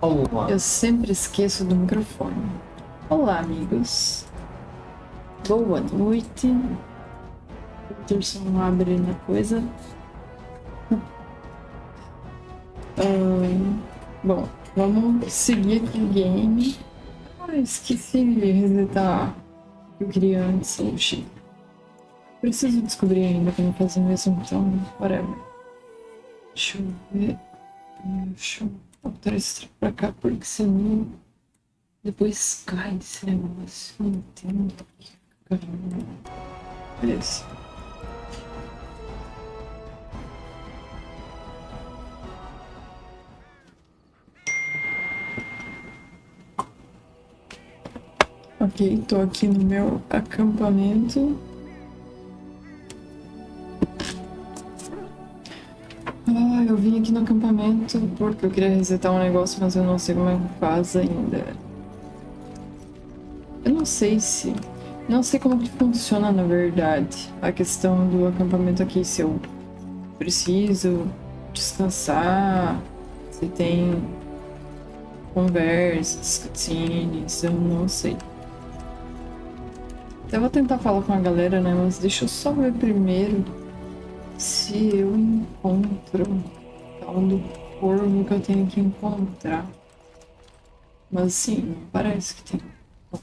Olá. Eu sempre esqueço do microfone. Olá, amigos. Boa noite. O Peterson não abre na coisa. Bom, vamos seguir aqui o game. Esqueci de resetar o que eu queria antes. Oxi. Preciso descobrir ainda como fazer mesmo, então, whatever. Deixa eu ver. Deixa eu botar esse pra cá, porque senão depois cai esse negócio. Não entendo. Beleza. Ok, tô aqui no meu acampamento. Eu vim aqui no acampamento porque eu queria resetar um negócio, mas eu não sei como é que faz ainda. Eu não sei se... Não sei como que funciona, na verdade, a questão do acampamento aqui. Se eu preciso descansar, se tem conversas, cutscenes, eu não sei. Eu vou tentar falar com a galera, né? Mas deixa eu só ver primeiro se eu encontro tal do corvo que eu tenho que encontrar. Mas sim, parece que tem. Eu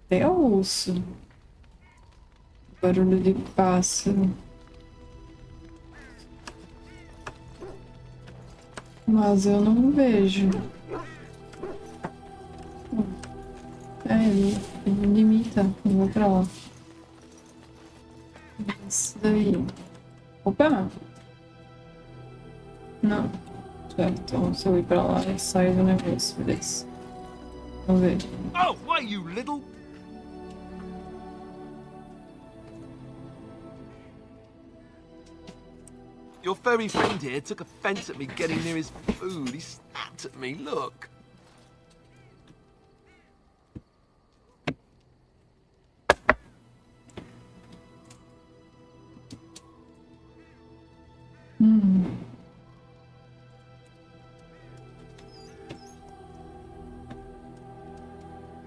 até ouço barulho de pássaro. Mas eu não vejo. Ele limita. Eu vou pra lá. Isso daí. Opa! Não. Então, se eu ir pra lá, eu saio do negócio. Beleza. Vamos ver. Oh, why, you little... Your furry friend here took offense at me getting near his food. He snapped at me, look.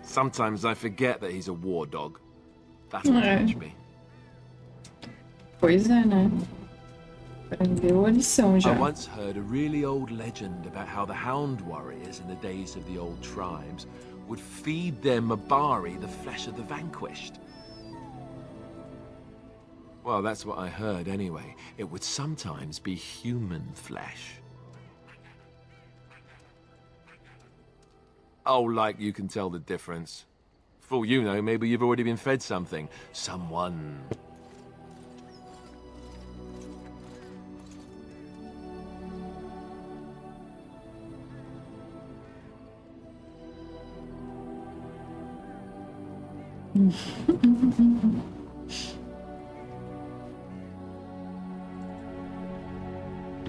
Sometimes I forget that he's a war dog. That'll teach me. Pois é, né? Aprendeu a lição já. I once heard a really old legend about how the hound warriors in the days of the old tribes would feed their Mabari the flesh of the vanquished. Well, that's what I heard anyway. It would sometimes be human flesh. Oh, like you can tell the difference. For all you know, maybe you've already been fed something. Someone.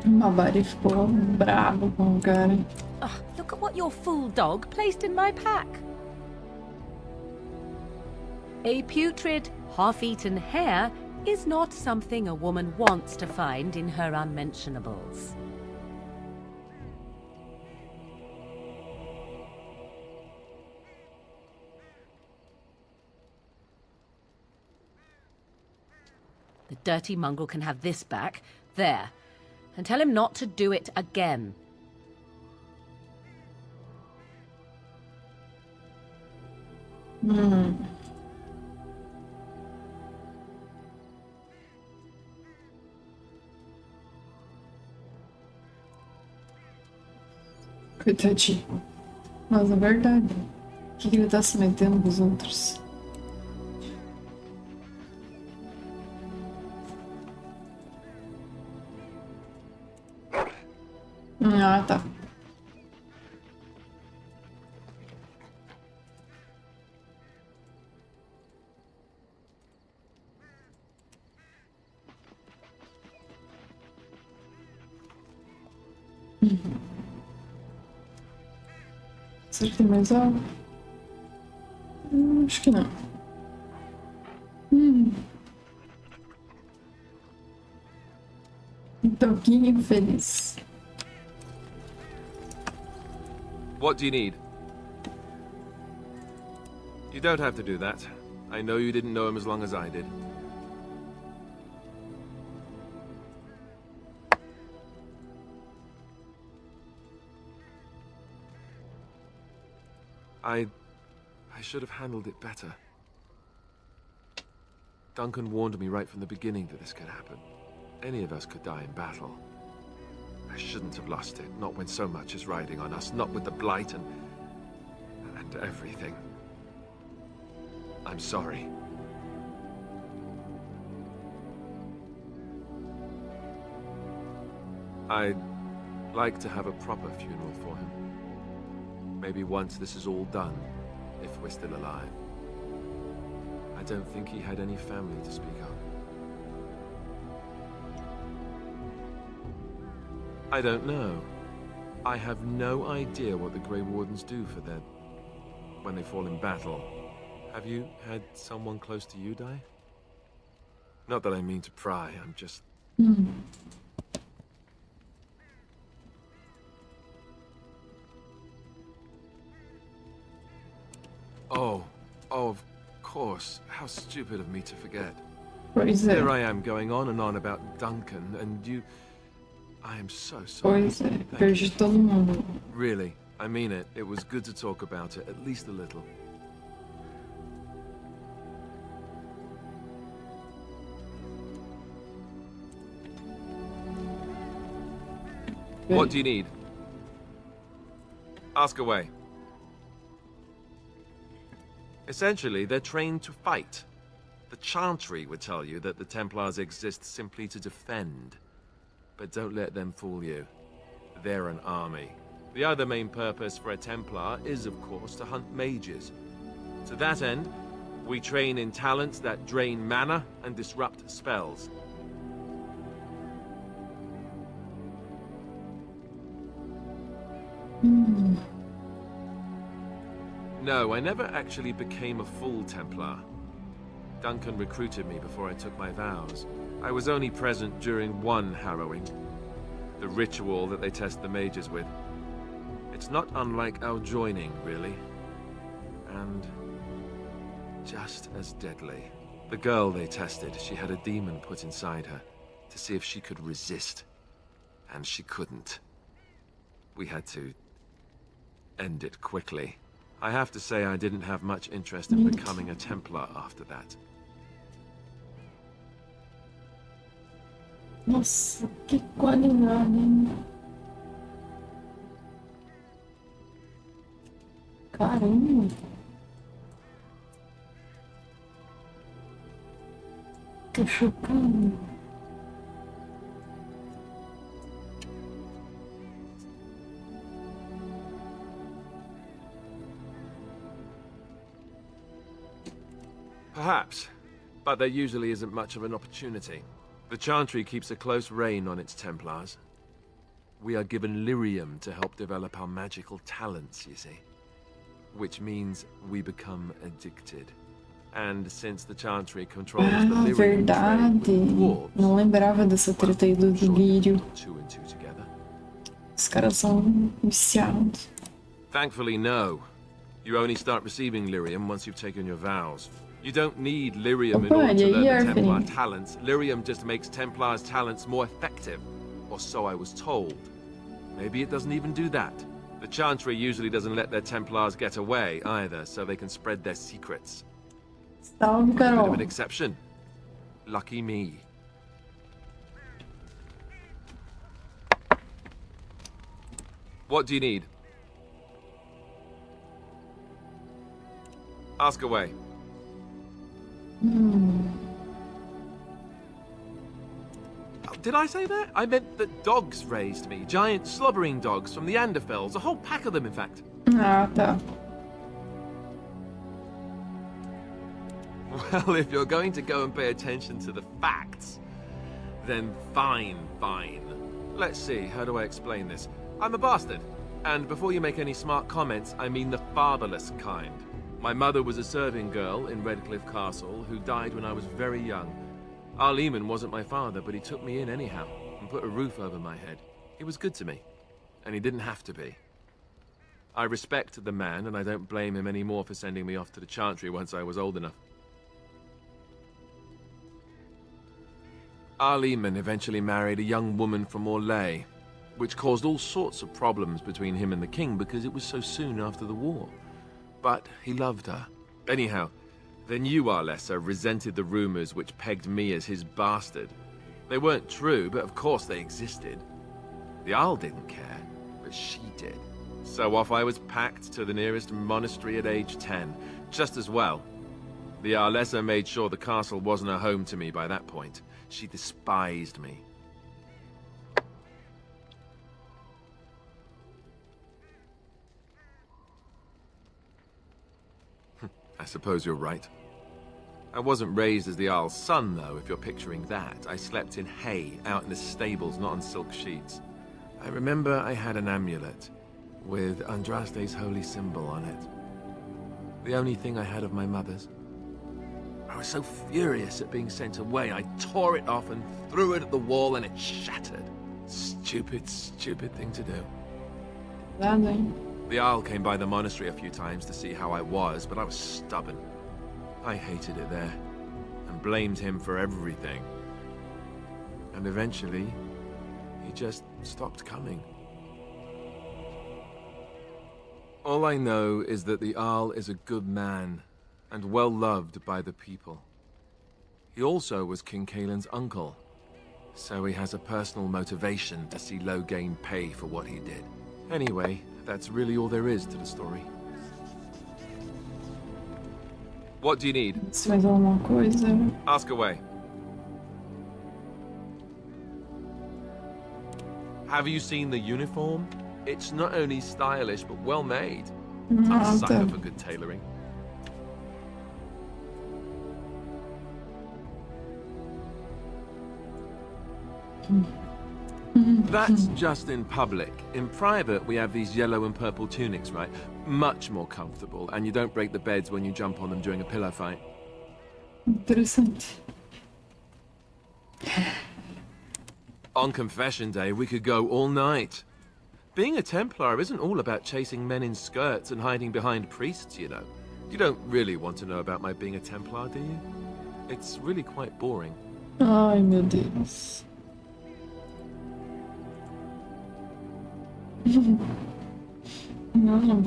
Mabari ficou bravo com o cara. Ugh, look at what your fool dog placed in my pack. A putrid, half-eaten hare is not something a woman wants to find in her unmentionables. The dirty mongrel can have this back. There. And tell him not to do it again. Coitadinho. Mas é verdade. O que ele tá se metendo com os outros? Ah, tá. Será que tem mais algo? Acho que não. Doguinho feliz. What do you need? You don't have to do that. I know you didn't know him as long as I did. I should have handled it better. Duncan warned me right from the beginning that this could happen. Any of us could die in battle. I shouldn't have lost it, not when so much is riding on us, not with the blight and everything. I'm sorry. I'd like to have a proper funeral for him. Maybe once this is all done, if we're still alive. I don't think he had any family to speak of. I don't know. I have no idea what the Grey Wardens do for their... when they fall in battle. Have you had someone close to you die? Not that I mean to pry, I'm just... Oh, of course. How stupid of me to forget. Pois é. Here I am going on and on about Duncan, and you... I am so sorry. Pois é. Perdi todo mundo. Really, I mean it. It was good to talk about it, at least a little. What do you need? Ask away. Essentially, they're trained to fight. The Chantry would tell you that the Templars exist simply to defend. But don't let them fool you. They're an army. The other main purpose for a Templar is, of course, to hunt mages. To that end, we train in talents that drain mana and disrupt spells. No, I never actually became a full Templar. Duncan recruited me before I took my vows. I was only present during one harrowing. The ritual that they test the mages with. It's not unlike our joining, really. And just as deadly. The girl they tested, she had a demon put inside her to see if she could resist. And she couldn't. We had to end it quickly. I have to say I didn't have much interest in becoming a Templar after that. Nossa, que qualidade, hein? Caramba. Tô chocando. Perhaps, but there usually isn't much of an opportunity. The Chantry keeps a close rein on its Templars. We are given lyrium to help develop our magical talents, you see. Which means we become addicted. And since the Chantry controls the lyrium verdade. trade with dwarves, Não lembrava dessa treta aí do lírio. two and two together. Os caras são viciados. Thankfully, no. You only start receiving lyrium once you've taken your vows. You don't need lyrium in Opa, order to e aí, learn the Templar Arthur? talents. Lyrium just makes Templar's talents more effective. Or so I was told. Maybe it doesn't even do that. The Chantry usually doesn't let their Templars get away either, so they can spread their secrets. Salve, Bit of Carol. an exception. Lucky me. What do you need? Ask away. Did I say that? I meant that dogs raised me. Giant slobbering dogs from the Anderfells. A whole pack of them, in fact. Ah, tá. Well, if you're going to go and pay attention to the facts, then fine. Let's see, how do I explain this? I'm a bastard. And before you make any smart comments, I mean the fatherless kind. My mother was a serving girl in Redcliffe Castle who died when I was very young. Our Lehman wasn't my father, but he took me in anyhow and put a roof over my head. He was good to me, and he didn't have to be. I respect the man, and I don't blame him anymore for sending me off to the Chantry once I was old enough. Our Lehman eventually married a young woman from Orlais, which caused all sorts of problems between him and the king because it was so soon after the war. But he loved her. Anyhow, the new Arlessa resented the rumors which pegged me as his bastard. They weren't true, but of course they existed. The Arl didn't care, but she did. So off I was packed to the nearest monastery at age 10, just as well. The Arlessa made sure the castle wasn't a home to me by that point. She despised me. I suppose you're right. I wasn't raised as the Arl's son, though, if you're picturing that. I slept in hay, out in the stables, not on silk sheets. I remember I had an amulet, with Andraste's holy symbol on it. The only thing I had of my mother's. I was so furious at being sent away, I tore it off and threw it at the wall and it shattered. Stupid thing to do. Nada, hein? The Arl came by the monastery a few times to see how I was, but I was stubborn. I hated it there, and blamed him for everything. And eventually, he just stopped coming. All I know is that the Arl is a good man, and well loved by the people. He also was King Caelan's uncle, so he has a personal motivation to see Loghain pay for what he did. Anyway, that's really all there is to the story. What do you need? Se mais alguma coisa. Ask away. Have you seen the uniform? It's not only stylish, but well made. I'm a sucker Nada. for good tailoring. That's just in public. In private, we have these yellow and purple tunics, right? Much more comfortable, and you don't break the beds when you jump on them during a pillow fight. Interessante. On confession day, we could go all night. Being a Templar isn't all about chasing men in skirts and hiding behind priests, you know. You don't really want to know about my being a Templar, do you? It's really quite boring. Ai, meu Deus. Não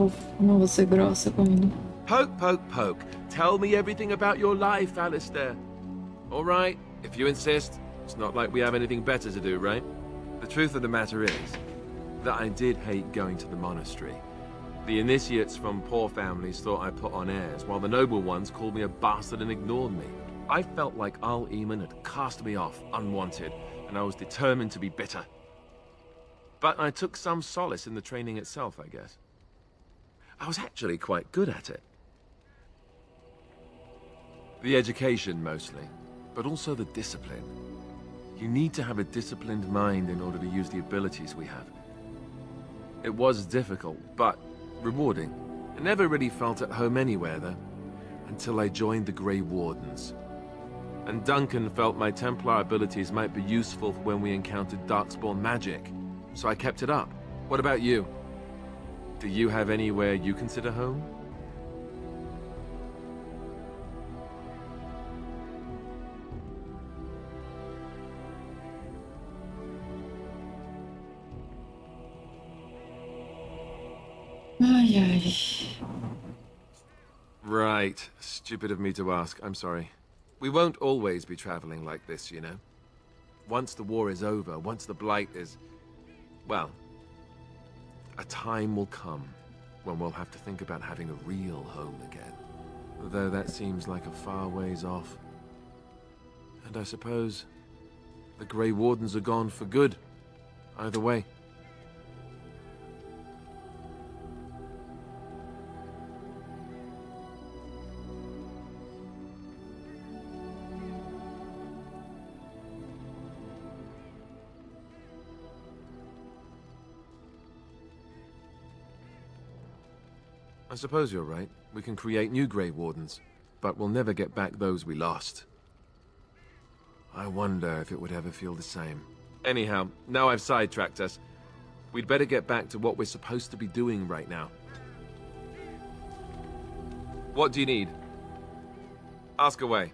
vou ser grossa com ele. Poke. Tell me everything about your life, Alistair. All right, if you insist. It's not like we have anything better to do, right? The truth of the matter is that I did hate going to the monastery. The initiates from poor families thought I put on airs, while the noble ones called me a bastard and ignored me. I felt like Arl Eamon had cast me off, unwanted, and I was determined to be bitter. But I took some solace in the training itself, I guess. I was actually quite good at it. The education, mostly, but also the discipline. You need to have a disciplined mind in order to use the abilities we have. It was difficult, but rewarding. I never really felt at home anywhere, though, until I joined the Grey Wardens. And Duncan felt my Templar abilities might be useful when we encountered Darkspawn magic, so I kept it up. What about you? Do you have anywhere you consider home? Ai, ai. Right. Stupid of me to ask. I'm sorry. We won't always be traveling like this, you know. Once the war is over, once the Blight is... well, a time will come when we'll have to think about having a real home again. Though that seems like a far ways off. And I suppose the Grey Wardens are gone for good. Either way. I suppose you're right. We can create new Grey Wardens, but we'll never get back those we lost. I wonder if it would ever feel the same. Anyhow, now I've sidetracked us. We'd better get back to what we're supposed to be doing right now. What do you need? Ask away.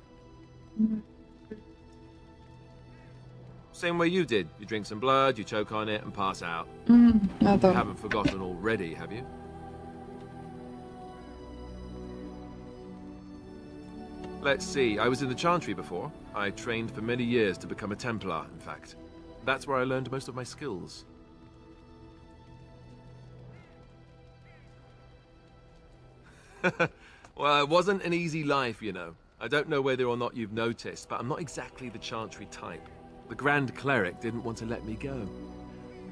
Same way you did. You drink some blood, you choke on it, and pass out. You Nada. haven't forgotten already, have you? Let's see, I was in the Chantry before. I trained for many years to become a Templar, in fact. That's where I learned most of my skills. Well, it wasn't an easy life, you know. I don't know whether or not you've noticed, but I'm not exactly the Chantry type. The Grand Cleric didn't want to let me go.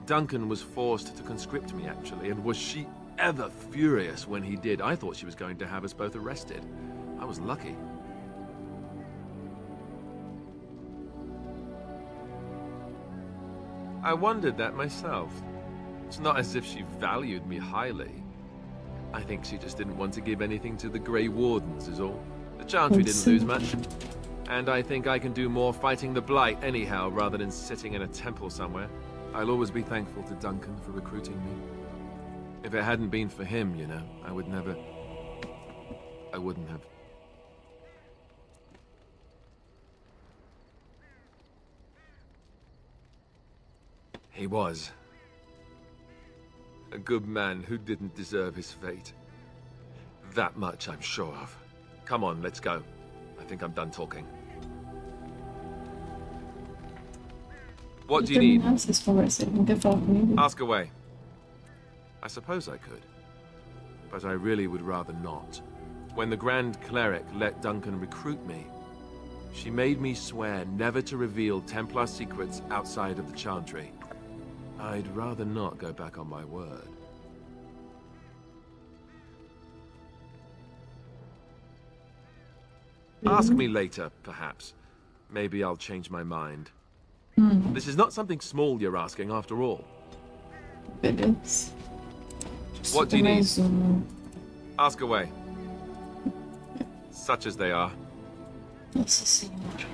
Duncan was forced to conscript me, actually, and was she ever furious when he did. I thought she was going to have us both arrested. I was lucky. I wondered that myself. It's not as if she valued me highly. I think she just didn't want to give anything to the Grey Wardens is all. The Chantry didn't lose much. And I think I can do more fighting the Blight anyhow, rather than sitting in a temple somewhere. I'll always be thankful to Duncan for recruiting me. If it hadn't been for him, you know, I wouldn't have. He was. A good man who didn't deserve his fate. That much I'm sure of. Come on, let's go. I think I'm done talking. What do you need? Essas conversas, ele não quer falar comigo. Ask away. I suppose I could. But I really would rather not. When the Grand Cleric let Duncan recruit me, she made me swear never to reveal Templar secrets outside of the Chantry. I'd rather not go back on my word. Ask me later, perhaps. Maybe I'll change my mind. This is not something small you're asking, after all. Beleza. What do you need? Mais uma. Ask away. Such as they are. Nossa senhora.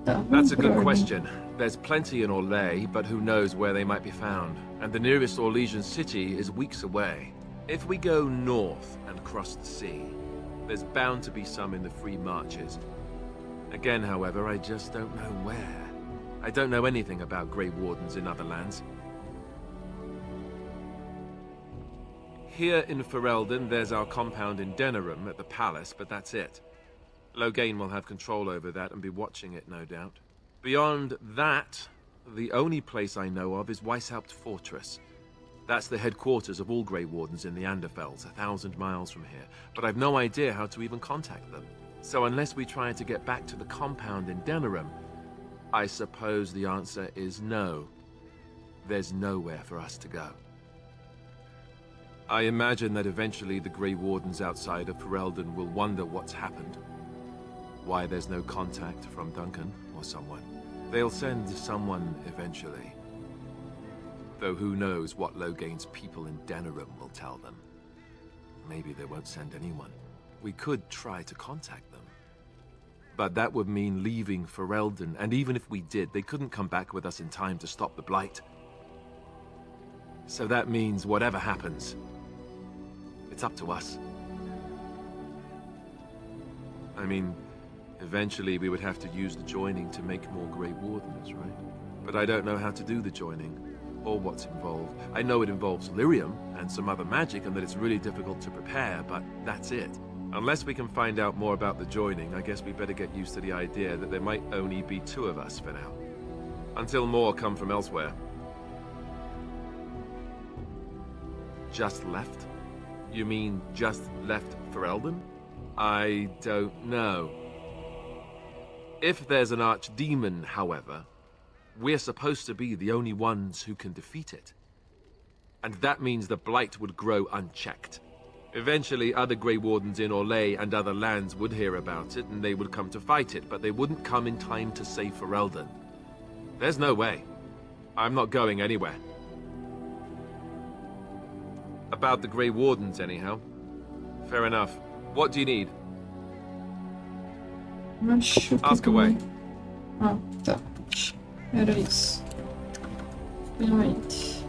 Tá, That's a por good ordem. question. There's plenty in Orlais, but who knows where they might be found. And the nearest Orlesian city is weeks away. If we go north and cross the sea, there's bound to be some in the Free Marches. Again, however, I just don't know where. I don't know anything about Grey Wardens in other lands. Here in Ferelden, there's our compound in Denerim at the palace, but that's it. Loghain will have control over that and be watching it, no doubt. Beyond that, the only place I know of is Weishaupt Fortress. That's the headquarters of all Grey Wardens in the Anderfells, 1,000 miles from here. But I've no idea how to even contact them. So unless we try to get back to the compound in Denerim, I suppose the answer is no. There's nowhere for us to go. I imagine that eventually the Grey Wardens outside of Ferelden will wonder what's happened. Why there's no contact from Duncan or someone. They'll send someone eventually. Though who knows what Logain's people in Denerim will tell them. Maybe they won't send anyone. We could try to contact them. But that would mean leaving Ferelden, and even if we did, they couldn't come back with us in time to stop the Blight. So that means whatever happens, it's up to us. I mean, eventually we would have to use the joining to make more Grey Wardens, right? But I don't know how to do the joining, or what's involved. I know it involves lyrium and some other magic, and that it's really difficult to prepare, but that's it. Unless we can find out more about the joining, I guess we better get used to the idea that there might only be 2 of us for now. Until more come from elsewhere. Just left? You mean just left Ferelden? I don't know. If there's an archdemon, however, we're supposed to be the only ones who can defeat it. And that means the Blight would grow unchecked. Eventually, other Grey Wardens in Orlais and other lands would hear about it, and they would come to fight it, but they wouldn't come in time to save Ferelden. There's no way. I'm not going anywhere. About the Grey Wardens, anyhow. Fair enough. What do you need? Acho que Ask away. Ah, tá. Era isso. Realmente.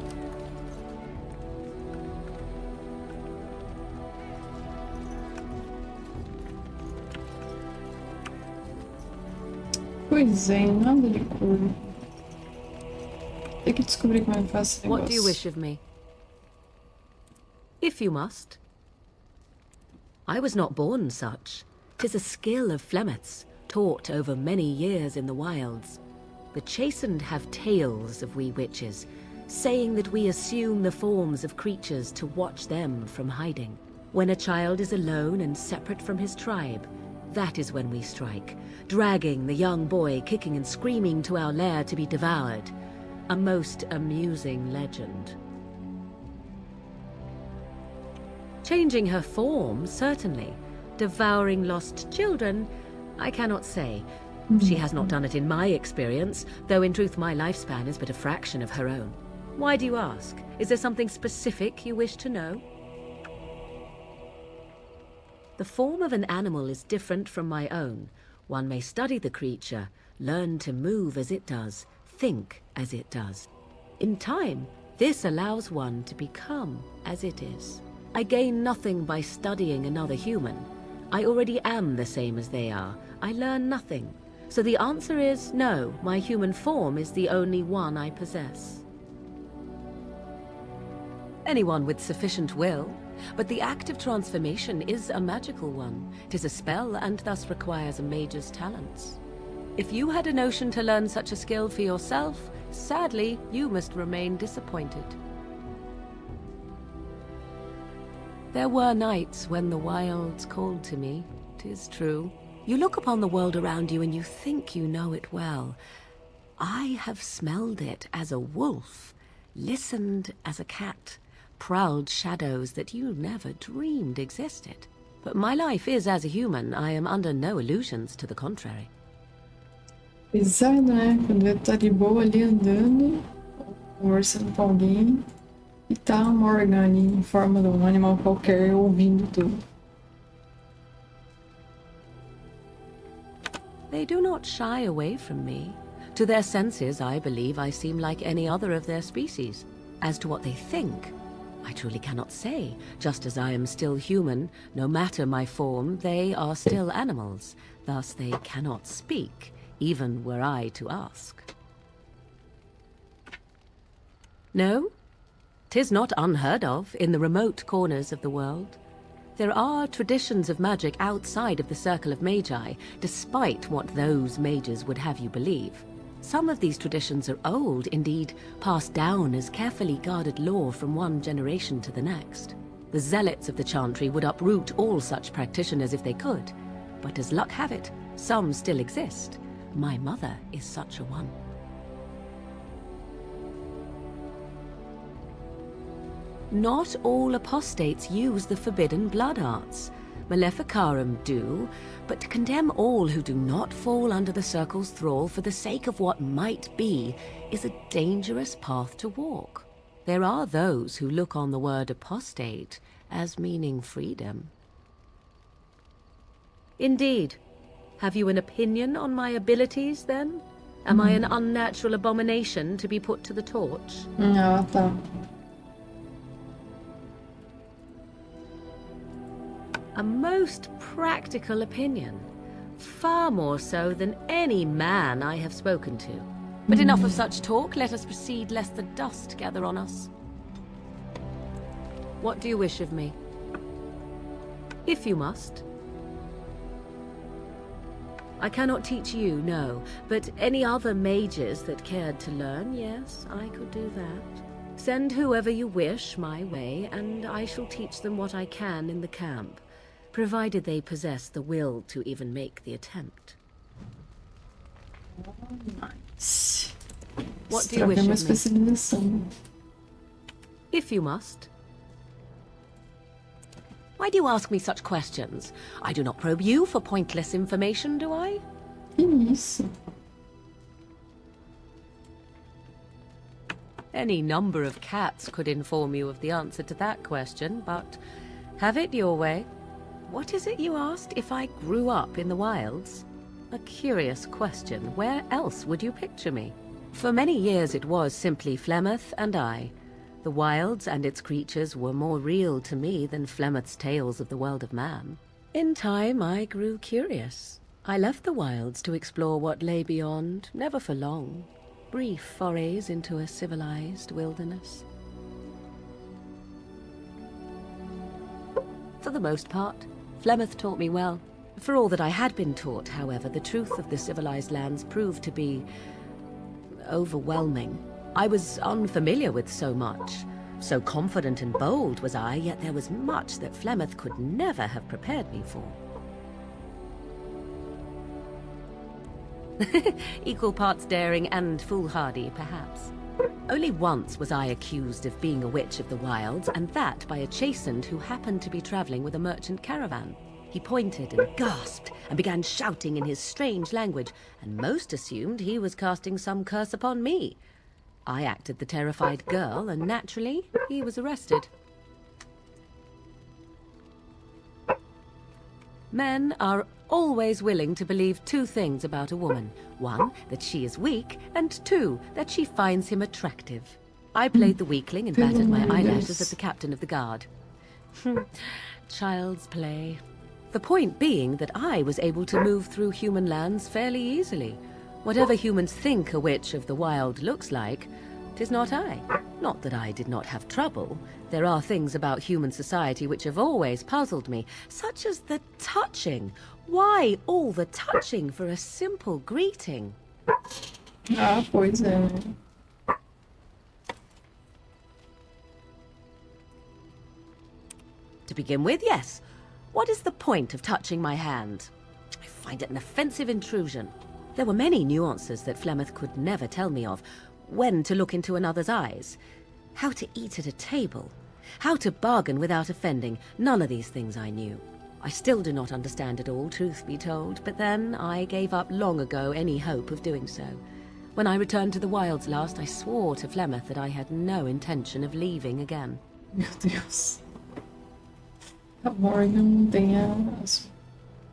Pois é, nada de cor. Tem que descobrir como é que faz esse negócio. What do you wish of me? If you must. I was not born such. 'Tis a skill of Flemeth's, taught over many years in the wilds. The chastened have tales of we witches, saying that we assume the forms of creatures to watch them from hiding. When a child is alone and separate from his tribe, that is when we strike, dragging the young boy kicking and screaming to our lair to be devoured. A most amusing legend. Changing her form, certainly. Devouring lost children, I cannot say. She has not done it in my experience, though in truth my lifespan is but a fraction of her own. Why do you ask? Is there something specific you wish to know? The form of an animal is different from my own. One may study the creature, learn to move as it does, think as it does. In time, this allows one to become as it is. I gain nothing by studying another human. I already am the same as they are. I learn nothing. So the answer is no, my human form is the only one I possess. Anyone with sufficient will, but the act of transformation is a magical one. 'Tis a spell and thus requires a mage's talents. If you had a notion to learn such a skill for yourself, sadly, you must remain disappointed. There were nights when the wilds called to me, 'tis true. You look upon the world around you and you think you know it well. I have smelled it as a wolf, listened as a cat, prowled shadows that you never dreamed existed. But my life is as a human. I am under no illusions to the contrary. Pesado, né? Quando eu tá de boa ali andando, conversando com alguém, e tá a Morgan ali em forma de um animal qualquer ouvindo tudo. They do not shy away from me. To their senses, I believe I seem like any other of their species. As to what they think, I truly cannot say. Just as I am still human, no matter my form, they are still animals. Thus they cannot speak, even were I to ask. No, 'tis not unheard of in the remote corners of the world. There are traditions of magic outside of the circle of magi, despite what those mages would have you believe. Some of these traditions are old, indeed, passed down as carefully guarded lore from one generation to the next. The zealots of the chantry would uproot all such practitioners if they could, but as luck have it, some still exist. My mother is such a one. Not all apostates use the forbidden blood arts. Maleficarum do, but to condemn all who do not fall under the Circle's thrall for the sake of what might be is a dangerous path to walk. There are those who look on the word apostate as meaning freedom. Indeed. Have you an opinion on my abilities, then? Am I an unnatural abomination to be put to the torch? Ah, tá. A most practical opinion. Far more so than any man I have spoken to. But enough of such talk. Let us proceed, lest the dust gather on us. What do you wish of me? If you must. I cannot teach you, no. But any other mages that cared to learn, yes, I could do that. Send whoever you wish my way, and I shall teach them what I can in the camp, provided they possess the will to even make the attempt. Nice. What do you wish of me? Especialização. If you must. Why do you ask me such questions? I do not probe you for pointless information, do I? Que isso? Any number of cats could inform you of the answer to that question, but have it your way. What is it you asked? If I grew up in the wilds? A curious question. Where else would you picture me? For many years it was simply Flemeth and I. The wilds and its creatures were more real to me than Flemeth's tales of the world of man. In time I grew curious. I left the wilds to explore what lay beyond, never for long. Brief forays into a civilized wilderness. For the most part, Flemeth taught me well. For all that I had been taught, however, the truth of the civilized lands proved to be overwhelming. I was unfamiliar with so much. So confident and bold was I, yet there was much that Flemeth could never have prepared me for. Equal parts daring and foolhardy, perhaps. Only once was I accused of being a witch of the wilds, and that by a chastened who happened to be traveling with a merchant caravan. He pointed and gasped and began shouting in his strange language, and most assumed he was casting some curse upon me. I acted the terrified girl, and naturally, he was arrested. Men are always willing to believe two things about a woman. One, that she is weak, and two, that she finds him attractive. I played the weakling and battered my eyelashes at the captain of the guard. Child's play. The point being that I was able to move through human lands fairly easily. Whatever humans think a witch of the wild looks like, 'tis not I. Not that I did not have trouble. There are things about human society which have always puzzled me, such as the touching. Why all the touching for a simple greeting? Ah, pois é. To begin with, yes. What is the point of touching my hand? I find it an offensive intrusion. There were many nuances that Flemeth could never tell me of. When to look into another's eyes. How to eat at a table. How to bargain without offending. None of these things I knew. I still do not understand it all, truth be told, but then I gave up long ago any hope of doing so. When I returned to the wilds last, I swore to Flemeth that I had no intention of leaving again. Meu Deus. A Morgan tem as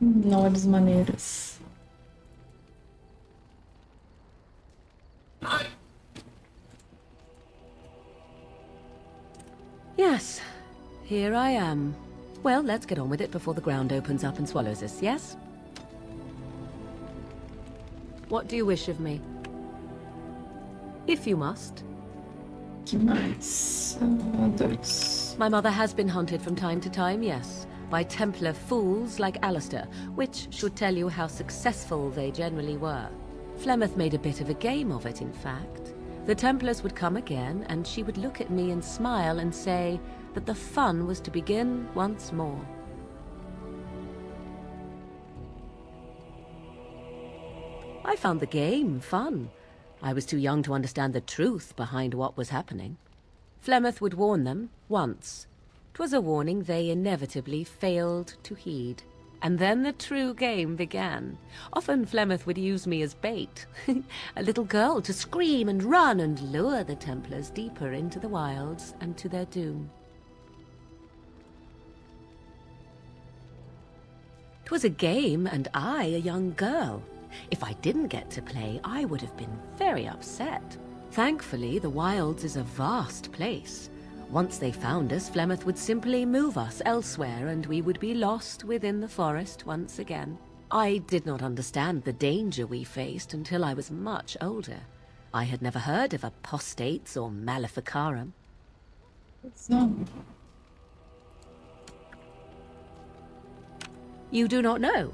menores maneiras. Yes, here I am. Well, let's get on with it before the ground opens up and swallows us, yes? What do you wish of me? If you must. Que mais? Dois. My mother has been hunted from time to time, yes, by Templar fools like Alistair, which should tell you how successful they generally were. Flemeth made a bit of a game of it, in fact. The Templars would come again, and she would look at me and smile and say that the fun was to begin once more. I found the game fun. I was too young to understand the truth behind what was happening. Flemeth would warn them once. 'Twas a warning they inevitably failed to heed. And then the true game began. Often Flemeth would use me as bait, a little girl to scream and run and lure the Templars deeper into the wilds and to their doom. 'Twas a game, and I a young girl. If I didn't get to play, I would have been very upset. Thankfully, the wilds is a vast place. Once they found us, Flemeth would simply move us elsewhere, and we would be lost within the forest once again. I did not understand the danger we faced until I was much older. I had never heard of apostates or maleficarum. So, You do not know?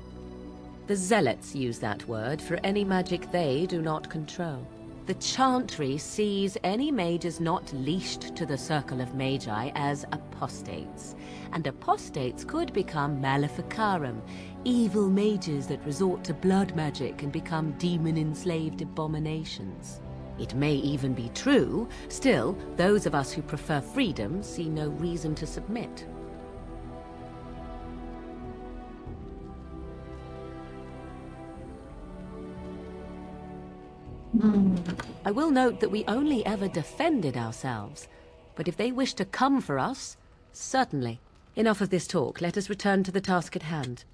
The zealots use that word for any magic they do not control. The chantry sees any mages not leashed to the circle of magi as apostates, and apostates could become maleficarum, evil mages that resort to blood magic and become demon-enslaved abominations. It may even be true, still, those of us who prefer freedom see no reason to submit. I will note that we only ever defended ourselves, but if they wish to come for us, certainly. Enough of this talk. Let us return to the task at hand.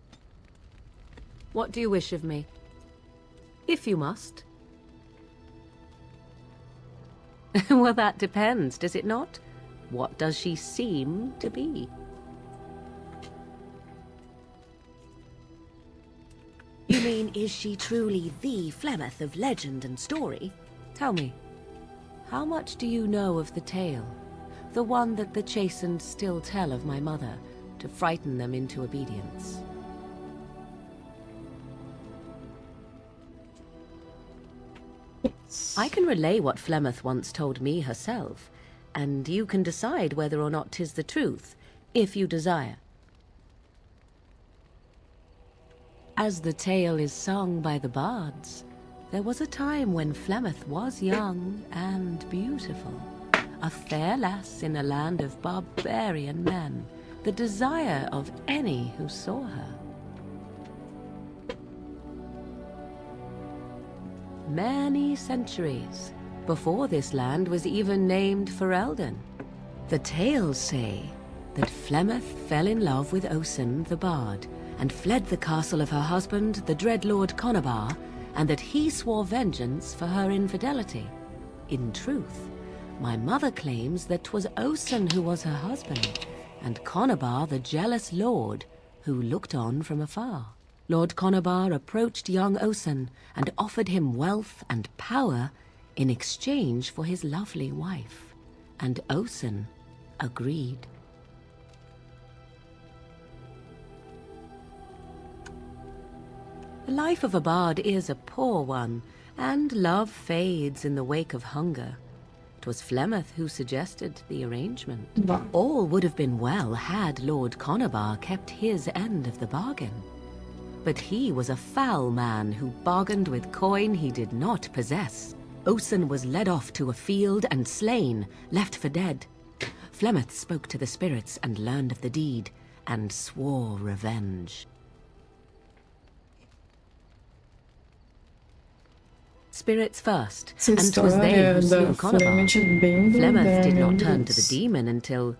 What do you wish of me? If you must. Well, that depends, does it not? What does she seem to be? You mean, is she truly the Flemeth of legend and story? Tell me, how much do you know of the tale? The one that the chastened still tell of my mother, to frighten them into obedience. I can relay what Flemeth once told me herself, and you can decide whether or not 'tis the truth, if you desire. As the tale is sung by the bards, there was a time when Flemeth was young and beautiful, a fair lass in a land of barbarian men, the desire of any who saw her. Many centuries before this land was even named Ferelden. The tales say that Flemeth fell in love with Osen the bard, and fled the castle of her husband, the dread Lord Conobar, and that he swore vengeance for her infidelity. In truth, my mother claims that 'twas Osen who was her husband, and Conobar the jealous lord who looked on from afar. Lord Conobar approached young Osen and offered him wealth and power in exchange for his lovely wife, and Osen agreed. The life of a bard is a poor one, and love fades in the wake of hunger. 'Twas Flemeth who suggested the arrangement. Bah. All would have been well had Lord Conobar kept his end of the bargain. But he was a foul man who bargained with coin he did not possess. Osen was led off to a field and slain, left for dead. Flemeth spoke to the spirits and learned of the deed, and swore revenge. Spirits first, Essa and 'twas they história who da slew Conobar. Flemeth é bem do Flemeth did not Damien turn to the Boots. demon until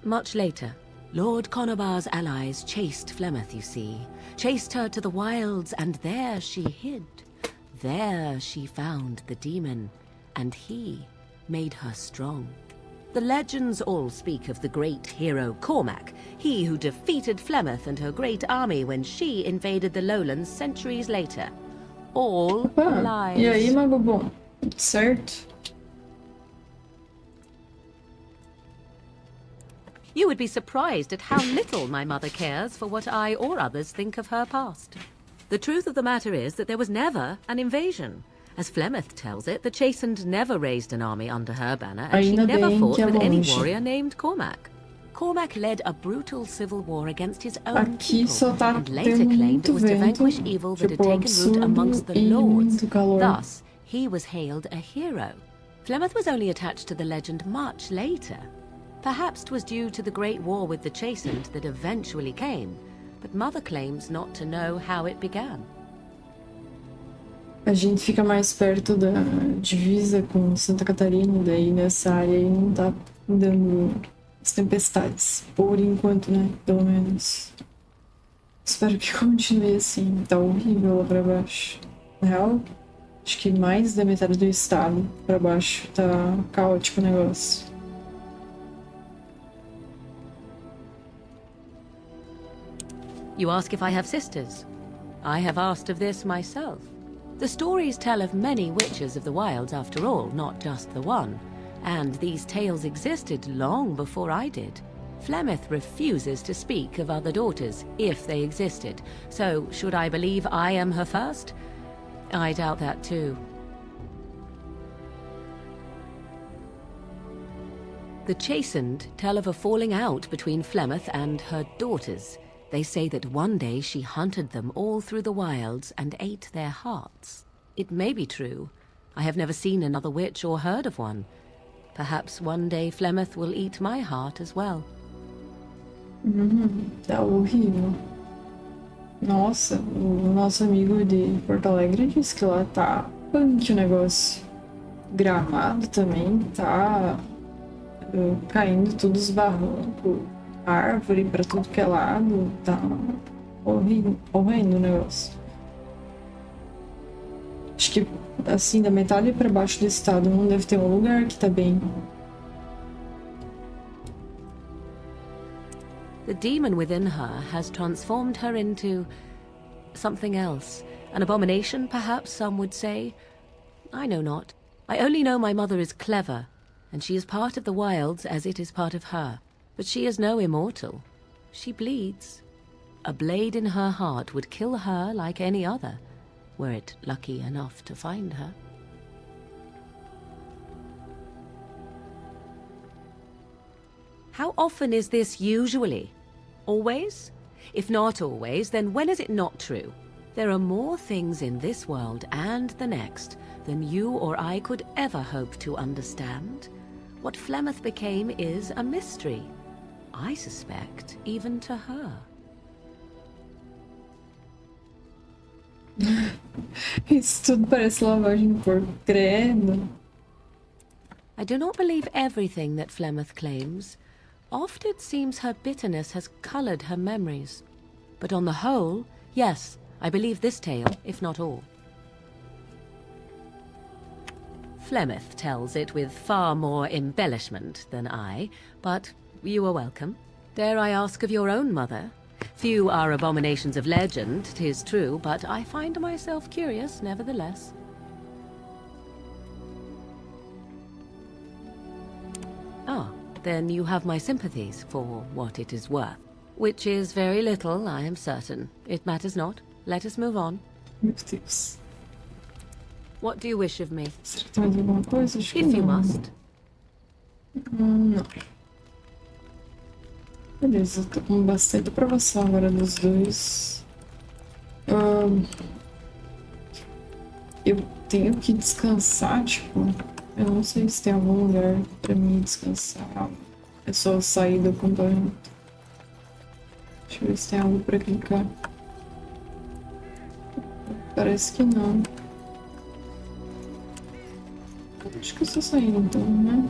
much later. Lord Conobar's allies chased Flemeth, you see. Chased her to the wilds, and there she hid. There she found the demon, and he made her strong. The legends all speak of the great hero Cormac, he who defeated Flemeth and her great army when she invaded the lowlands centuries later. All Opa, lies. e aí, Mago Bom? Tudo certo? You would be surprised at how little my mother cares for what I or others think of her past. The truth of the matter is that there was never an invasion. As Flemeth tells it, the Chastened never raised an army under her banner, and she Ainda never bem fought que é with any longe. warrior named Cormac. Cormac led a brutal civil war against his own Aqui people, só tá and later tendo claimed muito it was to vento, vanquish evil that had tipo, taken root absurdo amongst the e lords. muito calor. Thus, he was hailed a hero. Flemeth was only attached to the legend much later. Perhaps 'twas due to the Great War with the Chastened that eventually came, but Mother claims not to know how it began. A gente fica mais perto da divisa com Santa Catarina, daí nessa área aí não tá dando as tempestades. Por enquanto, né? Pelo menos. Espero que continue assim. Tá horrível lá pra baixo. Na real, acho que mais da metade do estado pra baixo tá caótico o negócio. You ask if I have sisters. I have asked of this myself. The stories tell of many witches of the wilds after all, not just the one. And these tales existed long before I did. Flemeth refuses to speak of other daughters, if they existed. So, should I believe I am her first? I doubt that too. The Chastened tell of a falling out between Flemeth and her daughters. They say that one day she hunted them all through the wilds and ate their hearts. It may be true. I have never seen another witch or heard of one. Perhaps one day Flemeth will eat my heart as well. Tá horrível. Nossa, o nosso amigo de Porto Alegre disse que lá tá punk o negócio. Gramado também tá caindo tudo os barrancos. Árvore pra tudo que é lado, tá horrível, horrendo o negócio. Acho que assim, da metade pra baixo do estado não deve ter um lugar que tá bem. The demon within her has transformed her into something else. An abomination, perhaps some would say. I know not. I only know my mother is clever, and she is part of the wilds as it is part of her. But she is no immortal. She bleeds. A blade in her heart would kill her like any other, were it lucky enough to find her. How often is this usually? Always? If not always, then when is it not true? There are more things in this world and the next than you or I could ever hope to understand. What Flemeth became is a mystery. I suspect, even to her. Isso tudo parece lavagem de corpo, credo. I do not believe everything that Flemeth claims. Oft it seems her bitterness has colored her memories. But on the whole, yes, I believe this tale, if not all. Flemeth tells it with far more embellishment than I, but you are welcome. Dare I ask of your own mother? Few are abominations of legend, 'tis true, but I find myself curious nevertheless. Ah, then you have my sympathies for what it is worth. Which is very little, I am certain. It matters not. Let us move on. Meu Deus. What do you wish of me? Será que tem mais alguma coisa? Acho que If you não. must. Não. Beleza, tô com bastante aprovação agora dos dois. Eu tenho que descansar, tipo, eu não sei se tem algum lugar pra mim descansar. É só sair do acampamento. Deixa eu ver se tem algo pra clicar. Parece que não. Acho que eu só sair então, né?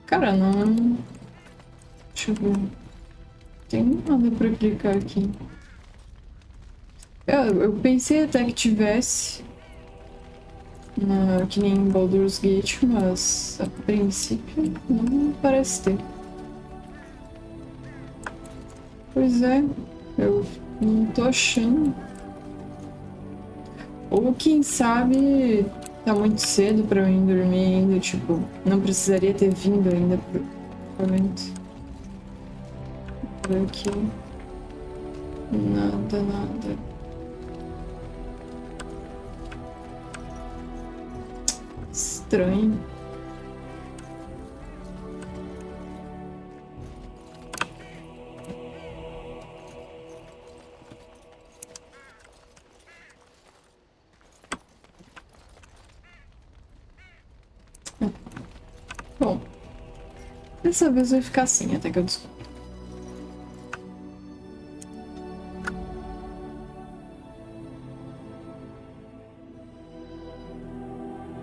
Cara, não. Deixa eu ver. Tem nada pra clicar aqui. Eu pensei até que tivesse. Que nem em Baldur's Gate, mas a princípio não parece ter. Pois é, eu não tô achando. Ou quem sabe tá muito cedo pra eu ir dormir ainda, tipo, não precisaria ter vindo ainda pro acampamento. Por aqui. Nada, nada. Estranho. Dessa vez vai ficar assim, até que eu descubra.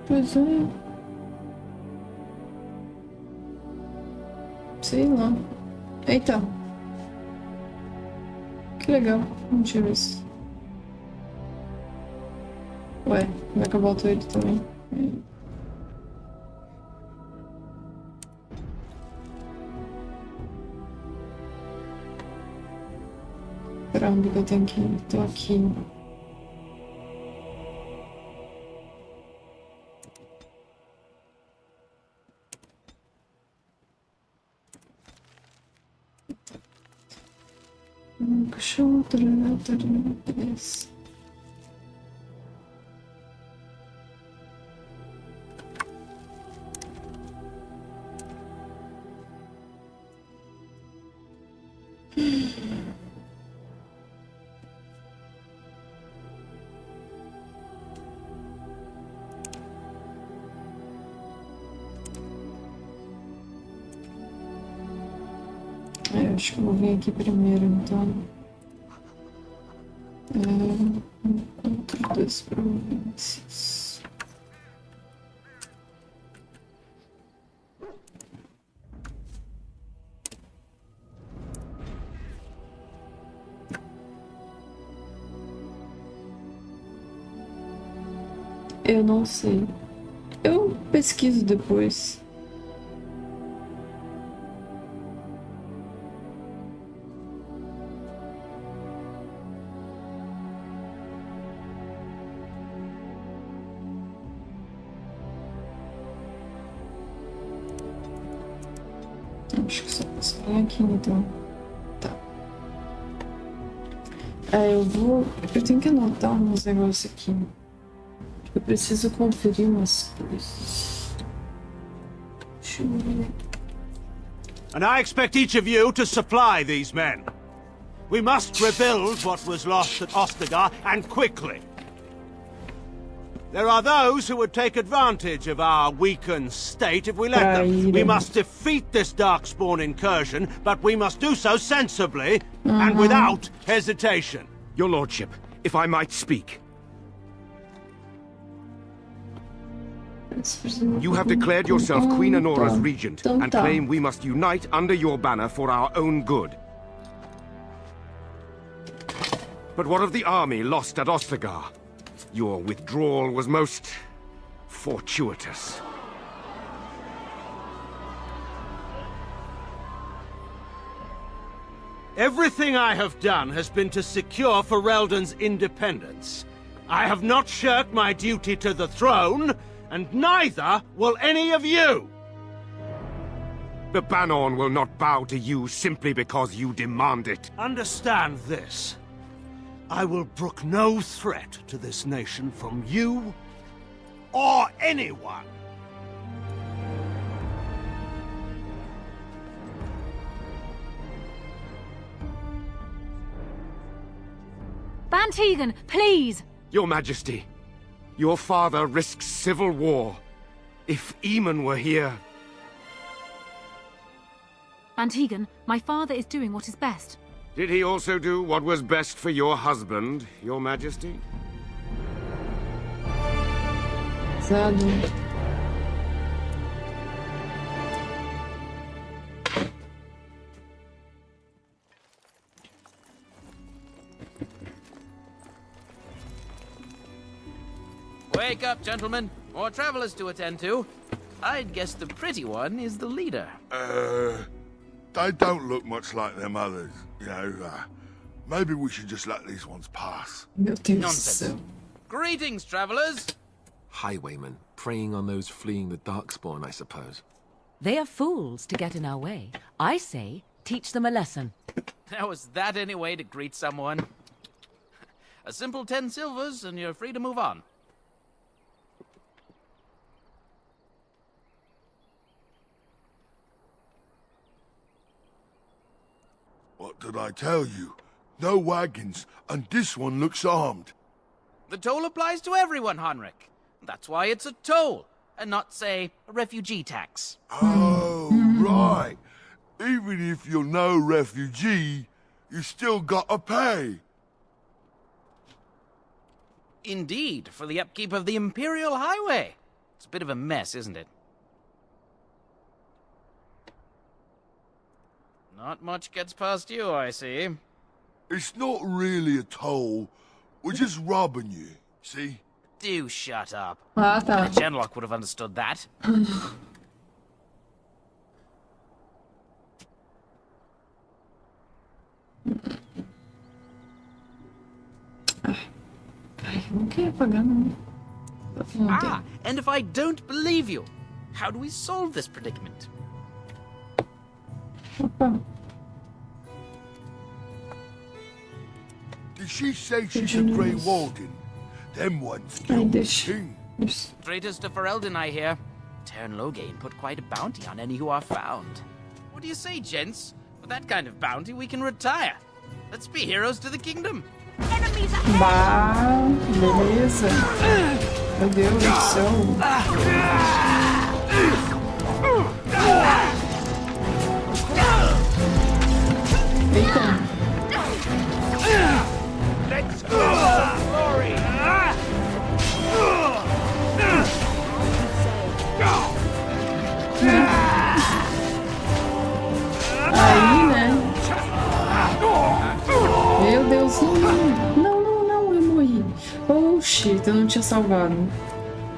Pois é. Sei lá. Eita. Que legal. Deixa eu ver isso. Ué, vai que eu boto ele também. Pra onde que eu tenho que ir? Tô aqui. Cachorro, beleza. Eu acho que eu vou vir aqui primeiro, então. Encontro das províncias. Eu não sei. Eu pesquiso depois. Acho que só posso vir aqui, então. Tá. Eu tenho que anotar uns negócios aqui. Eu preciso conferir umas coisas. Deixa eu ver. And I expect each of you to supply these men. We must rebuild what was lost at Ostagar, and quickly. There are those who would take advantage of our weakened state if we let them. We must defeat this Darkspawn incursion, but we must do so sensibly and without hesitation. Your lordship, if I might speak. You have declared yourself Queen Honora's regent and claim we must unite under your banner for our own good. But what of the army lost at Ostagar? Your withdrawal was most fortuitous. Everything I have done has been to secure Ferelden's independence. I have not shirked my duty to the throne, and neither will any of you! The Banon will not bow to you simply because you demand it. Understand this. I will brook no threat to this nation from you or anyone. Bantegan, please! Your Majesty, your father risks civil war. If Eamon were here... Bantegan, my father is doing what is best. Did he also do what was best for your husband, your Majesty? Zado. Wake up, gentlemen. More travelers to attend to. I'd guess the pretty one is the leader. They don't look much like them others, you know. Maybe we should just let these ones pass. Meu Deus do Nonsense. céu. Greetings, travelers. Highwaymen, preying on those fleeing the Darkspawn, I suppose. They are fools to get in our way. I say, teach them a lesson. Now, is that any way to greet someone? A simple 10 silvers, and you're free to move on. What did I tell you? No wagons, and this one looks armed. The toll applies to everyone, Heinrich. That's why it's a toll, and not, say, a refugee tax. Oh, right. Even if you're no refugee, you still gotta pay. Indeed, for the upkeep of the Imperial Highway. It's a bit of a mess, isn't it? Not much gets past you, I see. It's not really a toll. We're just robbing you, see? Do shut up. Ah, tá. Genlock would have understood that. Ai, eu não queria pagar, não. Não tem. Ah, and if I don't believe you, how do we solve this predicament? Opa. Did she say she's a Grey Warden? Them ones Ai, killed the deixa. king. Isso. Traitors to Ferelden, I hear. Tern Loghain put quite a bounty on any who are found. What do you say, gents? With that kind of bounty, we can retire. Let's be heroes to the kingdom. Bah, beleza. Meu Deus do céu. Eita. Let's go! Glory! Aí, né? Meu Deus. Não, não, não, eu morri. Oh, shit, eu não tinha salvado.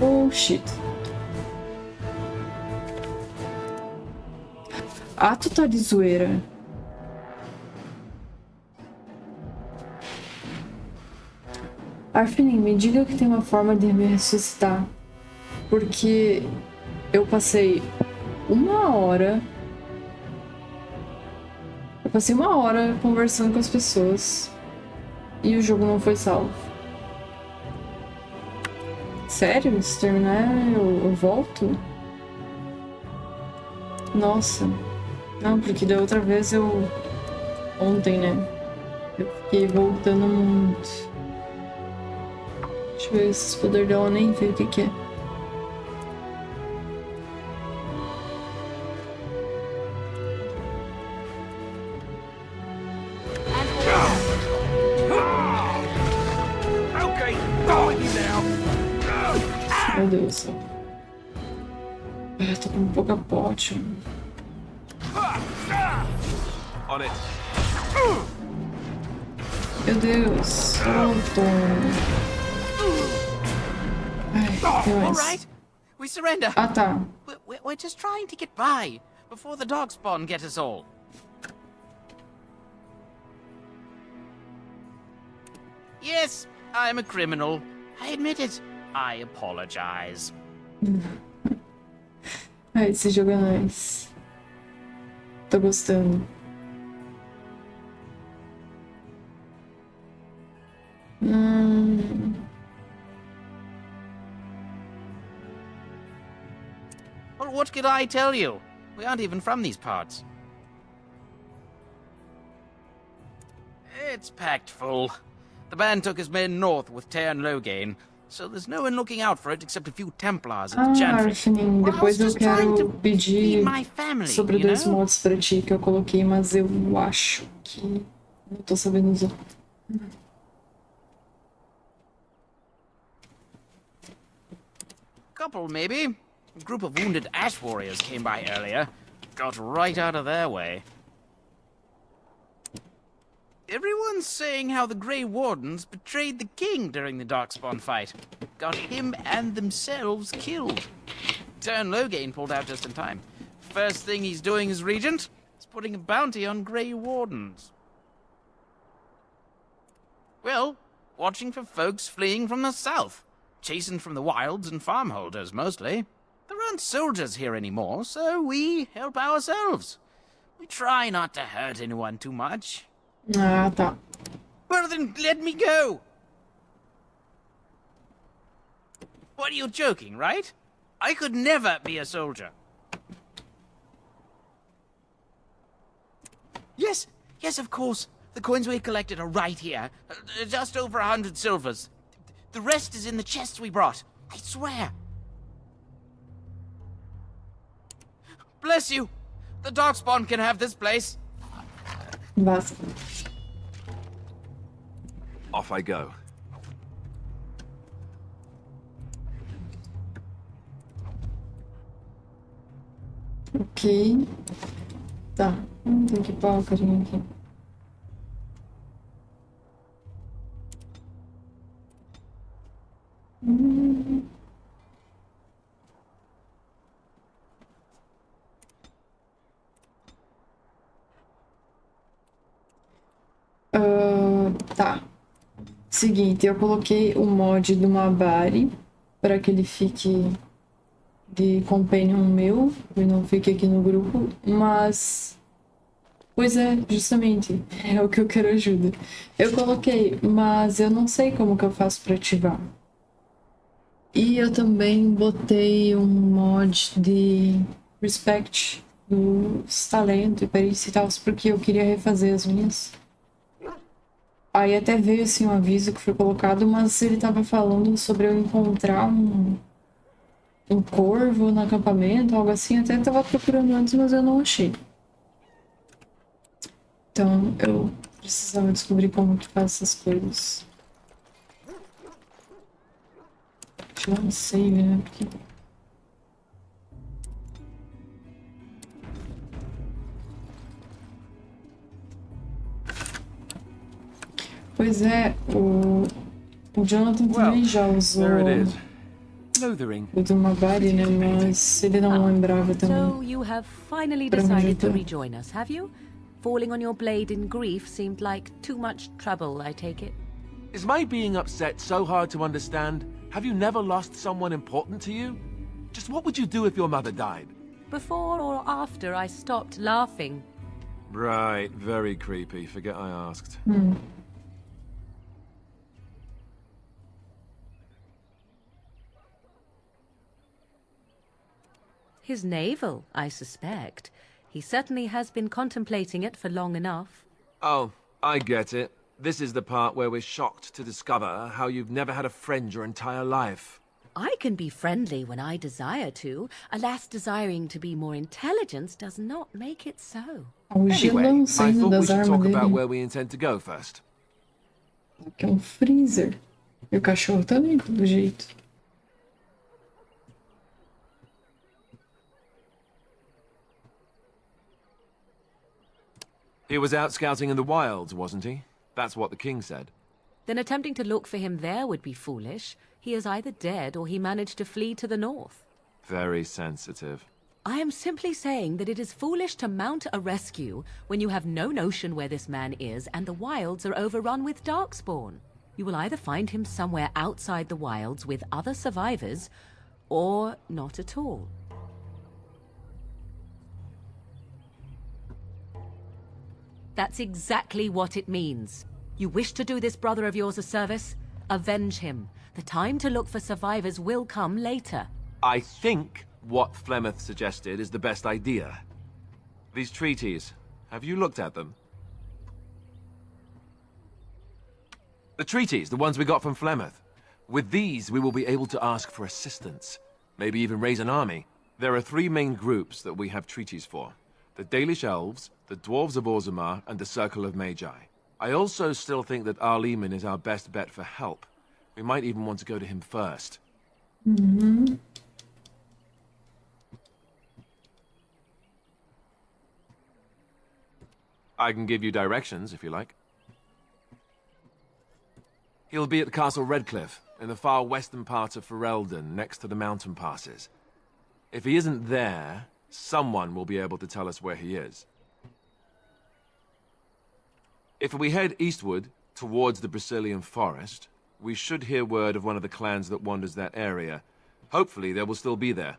Oh, shit. Ah, tu tá de zoeira. Arfinin, me diga que tem uma forma de me ressuscitar. Porque eu passei uma hora. Eu passei uma hora conversando com as pessoas. E o jogo não foi salvo. Sério? Se terminar, eu volto? Nossa. Não, porque da outra vez eu... Ontem, né? Eu fiquei voltando muito. Deixa eu ver esses poderes dela, nem ver o que é. Meu Deus do céu. Tô com pouca pote. On it. Meu Deus. Solto. Ai, tem All mais. right, we surrender. Ah, tá. We're just trying to get by before the Darkspawn get us all. Yes, I'm a criminal. I admit it. I apologize. Ai, esse jogo é nice. Tô gostando. Well, what could I tell you? We aren't even from these parts. It's packed full. The band took his men north with Tern Loghain, so there's no one looking out for it except a few Templars at the Chantry. Arfinin, depois eu quero pedir sobre dois mods pra ti que eu coloquei, mas eu acho que não tô sabendo usar. Couple, maybe. A group of wounded Ash Warriors came by earlier. Got right out of their way. Everyone's saying how the Grey Wardens betrayed the king during the Darkspawn fight. Got him and themselves killed. Tern Loghain pulled out just in time. First thing he's doing as regent is putting a bounty on Grey Wardens. Well, watching for folks fleeing from the south. Chasing from the wilds and farmholders, mostly. There aren't soldiers here anymore, so we help ourselves. We try not to hurt anyone too much. Ah, tá. Well, then let me go! What, are you joking, right? I could never be a soldier. Yes, of course. The coins we collected are right here. Just over 100 silvers. The rest is in the chests we brought. I swear. Bless you. The Darkspawn can have this place. Basta. Off I go. Ok. Tá. Tem que pôr o carinha aqui. Tá. Seguinte, eu coloquei o mod do Mabari para que ele fique de companion meu e não fique aqui no grupo, mas... Pois é, justamente, é o que eu quero ajuda. Eu coloquei, mas eu não sei como que eu faço para ativar. E eu também botei um mod de respect dos talentos e perícia e tal, porque eu queria refazer as minhas. Aí até veio assim um aviso que foi colocado, mas ele tava falando sobre eu encontrar um corvo no acampamento, algo assim. Até tava procurando antes, mas eu não achei. Então eu precisava descobrir como que faz essas coisas. Deixa eu dar um save, né? Porque... Pois é, o Jonathan também já usou o do Mabari, né? Mas ele não lembrava também. So you have finally decided to rejoin us, have you? Falling on your blade in grief seemed like too much trouble, I take it. Is my being upset so hard to understand? Have you never lost someone important to you? Just what would you do if your mother died? Before or after I stopped laughing? Right, very creepy. Forget I asked. His navel, I suspect. He certainly has been contemplating it for long enough. Oh, I get it. This is the part where we're shocked to discover how you've never had a friend your entire life. I can be friendly when I desire to. Alas, desiring to be more intelligent does not make it so. Anyway, I thought we should talk about where we intend to go first. Aqui é freezer. E o cachorro também, pelo jeito. He was out scouting in the wilds, wasn't he? That's what the king said. Then attempting to look for him there would be foolish. He is either dead or he managed to flee to the north. Very sensitive. I am simply saying that it is foolish to mount a rescue when you have no notion where this man is and the wilds are overrun with darkspawn. You will either find him somewhere outside the wilds with other survivors, or not at all. That's exactly what it means. You wish to do this brother of yours a service? Avenge him. The time to look for survivors will come later. I think what Flemeth suggested is the best idea. These treaties, have you looked at them? The treaties, the ones we got from Flemeth. With these, we will be able to ask for assistance. Maybe even raise an army. There are three main groups that we have treaties for. The Dalish Elves, the Dwarves of Orzammar, and the Circle of Magi. I also still think that Arleman is our best bet for help. We might even want to go to him first. I can give you directions, if you like. He'll be at the Castle Redcliffe, in the far western part of Ferelden, next to the mountain passes. If he isn't there, someone will be able to tell us where he is. If we head eastward, towards the Brazilian forest, we should hear word of one of the clans that wanders that area. Hopefully they will still be there.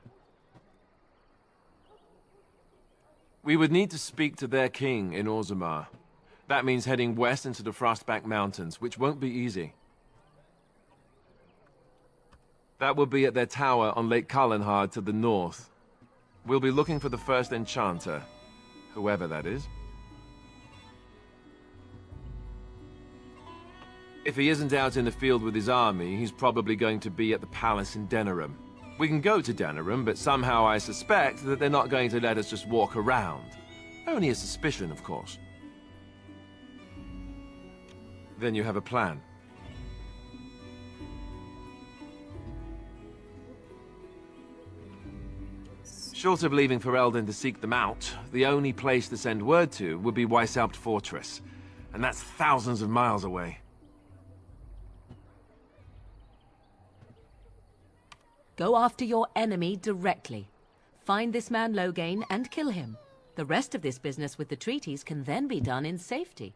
We would need to speak to their king in Orzammar. That means heading west into the Frostback Mountains, which won't be easy. That will be at their tower on Lake Kalenhard to the north. We'll be looking for the first enchanter, whoever that is. If he isn't out in the field with his army, he's probably going to be at the palace in Denerim. We can go to Denerim, but somehow I suspect that they're not going to let us just walk around. Only a suspicion, of course. Then you have a plan. Short of leaving Ferelden to seek them out, the only place to send word to would be Weishaupt Fortress. And that's thousands of miles away. Go after your enemy directly. Find this man Loghain and kill him. The rest of this business with the treaties can then be done in safety.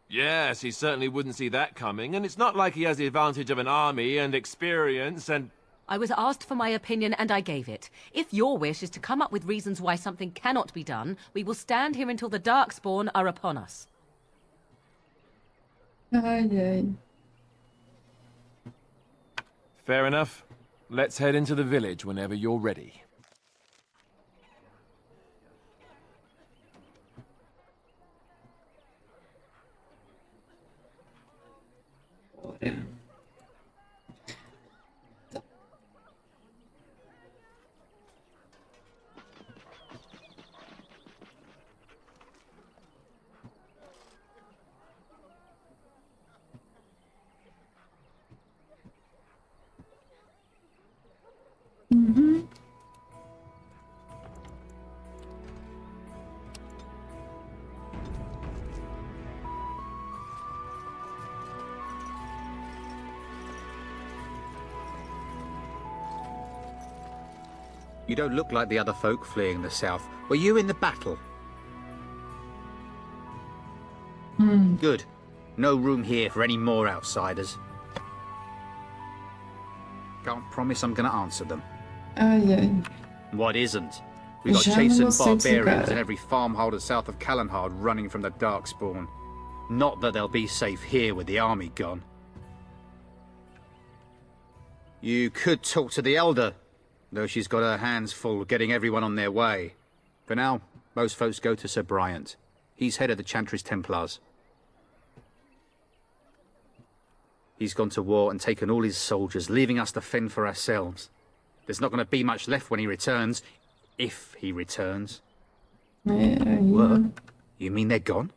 Yes, he certainly wouldn't see that coming, and it's not like he has the advantage of an army and experience and... I was asked for my opinion and I gave it. If your wish is to come up with reasons why something cannot be done, we will stand here until the Darkspawn are upon us. Ai, ai. Fair enough. Let's head into the village whenever you're ready. Bora. You don't look like the other folk fleeing the south. Were you in the battle? Good. No room here for any more outsiders. Can't promise I'm gonna answer them. Ai, ai. What isn't? We got Já chasing não gostei desse barbarians cara. in every farmholder south of Callanhard running from the Darkspawn. Not that they'll be safe here with the army gone. You could talk to the Elder, though she's got her hands full getting everyone on their way. For now, most folks go to Sir Bryant. He's head of the Chantry's Templars. He's gone to war and taken all his soldiers, leaving us to fend for ourselves. There's not going to be much left when he returns, if he returns. É, aí, What? You mean they're gone?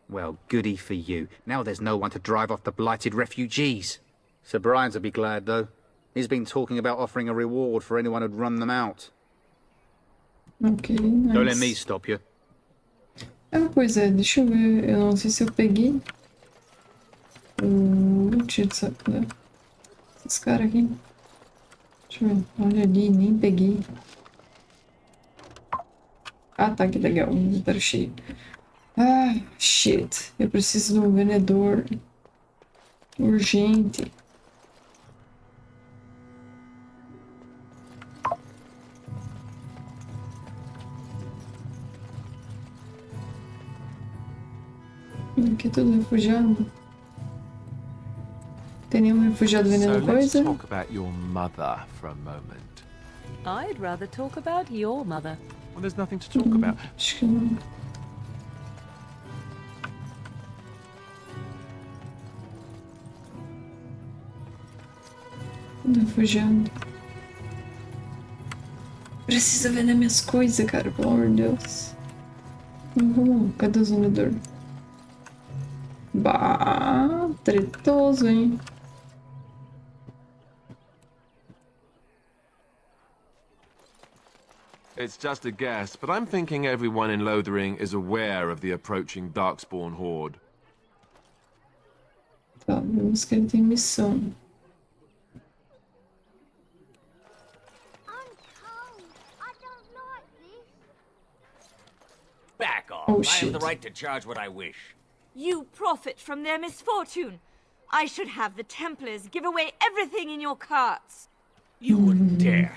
Well, goody for you. Now there's no one to drive off the blighted refugees. Sir Brian'll be glad, though. He's been talking about offering a reward for anyone who'd run them out. ok, nice. Don't let me stop you. Ah, pois é, deixa eu ver. Eu não sei se eu peguei o loot né? Esses caras aqui. Deixa eu ver. Olha ali, nem peguei. Ah, tá, que legal. O inventário cheio. Ah, shit. Eu preciso de um vendedor. Urgente. Aqui é tudo refugiado. Tem nenhum refugiado So vendendo let's coisa? talk about your mother for a moment. I'd rather talk about your mother. Well, there's nothing to talk about. Acho que não. Tudo refugiado. Precisa vender minhas coisas, cara, pelo amor de Deus. Vamos, cadê o vendedor? Bah, tretoso, hein? It's just a guess, but I'm thinking everyone in Lothering is aware of the approaching Darkspawn horde. Tá, vemos que ele tem missão. I'm cold. I don't like this. Back off. Oh, I have the shit. right to charge what I wish. You profit from their misfortune. I should have the Templars give away everything in your carts. You wouldn't dare.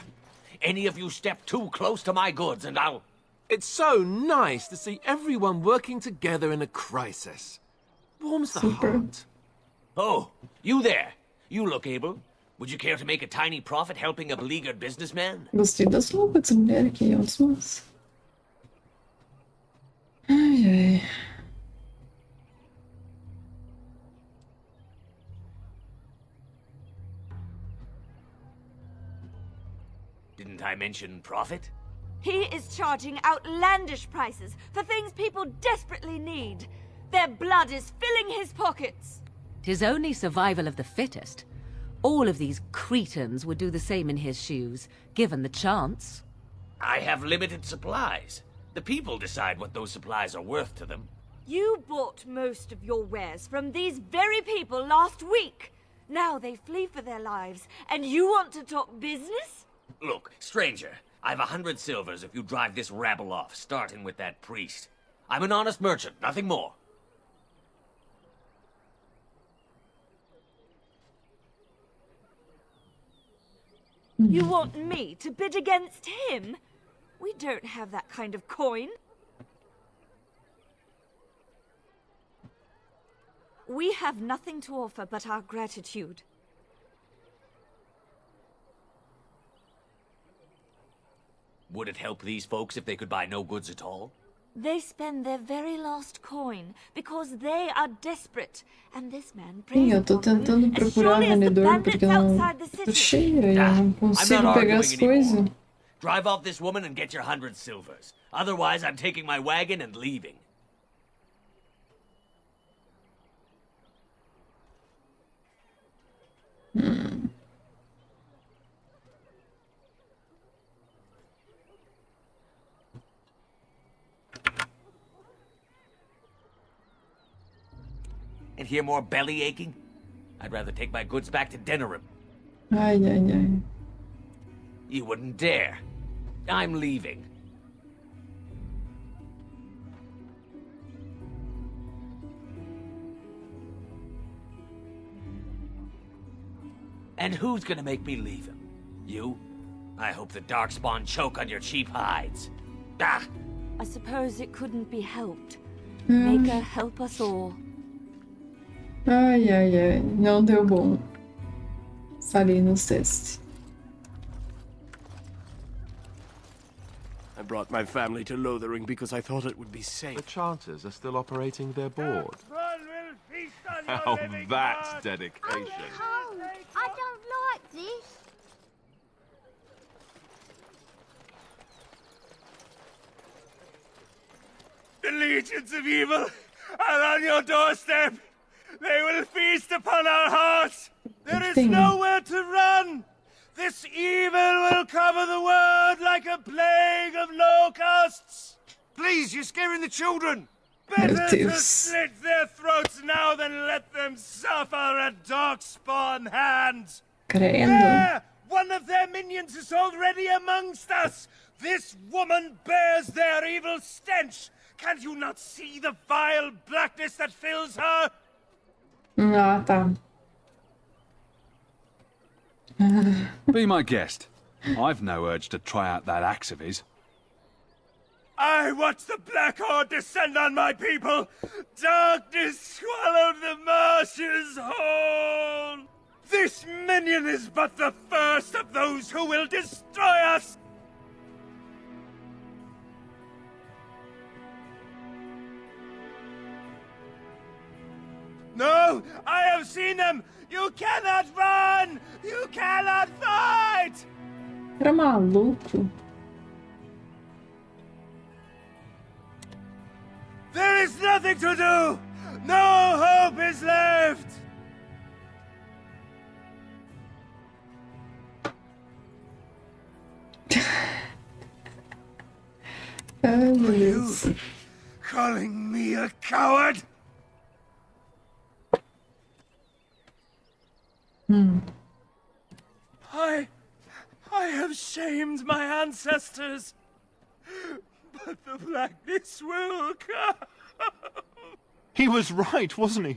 Any of you step too close to my goods and I'll... It's so nice to see everyone working together in a crisis. Warms the Super. heart. Oh, you there. You look able. Would you care to make a tiny profit helping a beleaguered businessman? Gostei das roupas dessa mulher aqui, olha só. Ai, ai. Didn't I mention profit? He is charging outlandish prices for things people desperately need. Their blood is filling his pockets. 'Tis only survival of the fittest. All of these cretins would do the same in his shoes, given the chance. I have limited supplies. The people decide what those supplies are worth to them. You bought most of your wares from these very people last week. Now they flee for their lives, and you want to talk business? Look, stranger, I've 100 silvers if you drive this rabble off, starting with that priest. I'm an honest merchant, nothing more. You want me to bid against him? We don't have that kind of coin. We have nothing to offer but our gratitude. Would it help these folks if they could buy no goods at all? They spend their very last coin because they are desperate, and this man prays Eu tô upon them tentando as procurar surely as the vendedor bandits porque eu não outside the tô city. cheia e eu não consigo pegar as coisas. Drive off this woman and get your 100 silvers. Otherwise, I'm taking my wagon and leaving. And hear more belly aching? I'd rather take my goods back to Denerim. Ai, ai, ai. You wouldn't dare. I'm leaving. And who's gonna make me leave him? You? I hope the Darkspawn choke on your cheap hides. Ah! I suppose it couldn't be helped. Maker help us all. Ai, ai, ai. Não deu bom. Falhei nos testes. I brought my family to Lothering because I thought it would be safe. The Chanters are still operating their board. Now that's dedication. I don't like this. The legions of evil are on your doorstep. They will feast upon our hearts. There is nowhere to run. This evil will cover the world like a plague of locusts. Please, you're scaring the children. Better to slit their throats now than let them suffer at Darkspawn hands. There! One of their minions is already amongst us. This woman bears their evil stench. Can you not see the vile blackness that fills her? Ah, tá. Be my guest. I've no urge to try out that axe of his. I watch the Black Horde descend on my people. Darkness swallowed the marshes whole. This minion is but the first of those who will destroy us. No, I have seen them. You cannot run. You cannot fight. Era maluco. There is nothing to do! No hope is left! Ai, meu Deus. Calling me a coward? I have shamed my ancestors. But the blackness will come. He was right, wasn't he?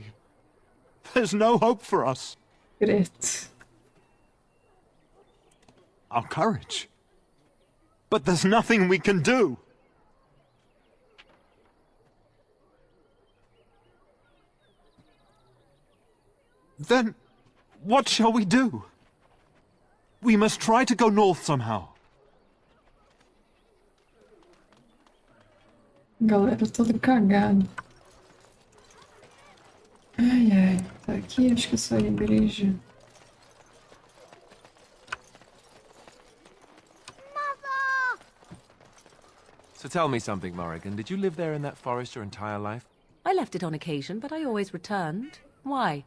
There's no hope for us. Great. Our courage. But there's nothing we can do. Then, what shall we do? We must try to go north somehow. Galera toda cagada. Ai, ai. Tá aqui, acho que é só a igreja. So tell me something, Morrigan. Did you live there in that forest your entire life? I left it on occasion, but I always returned. Why?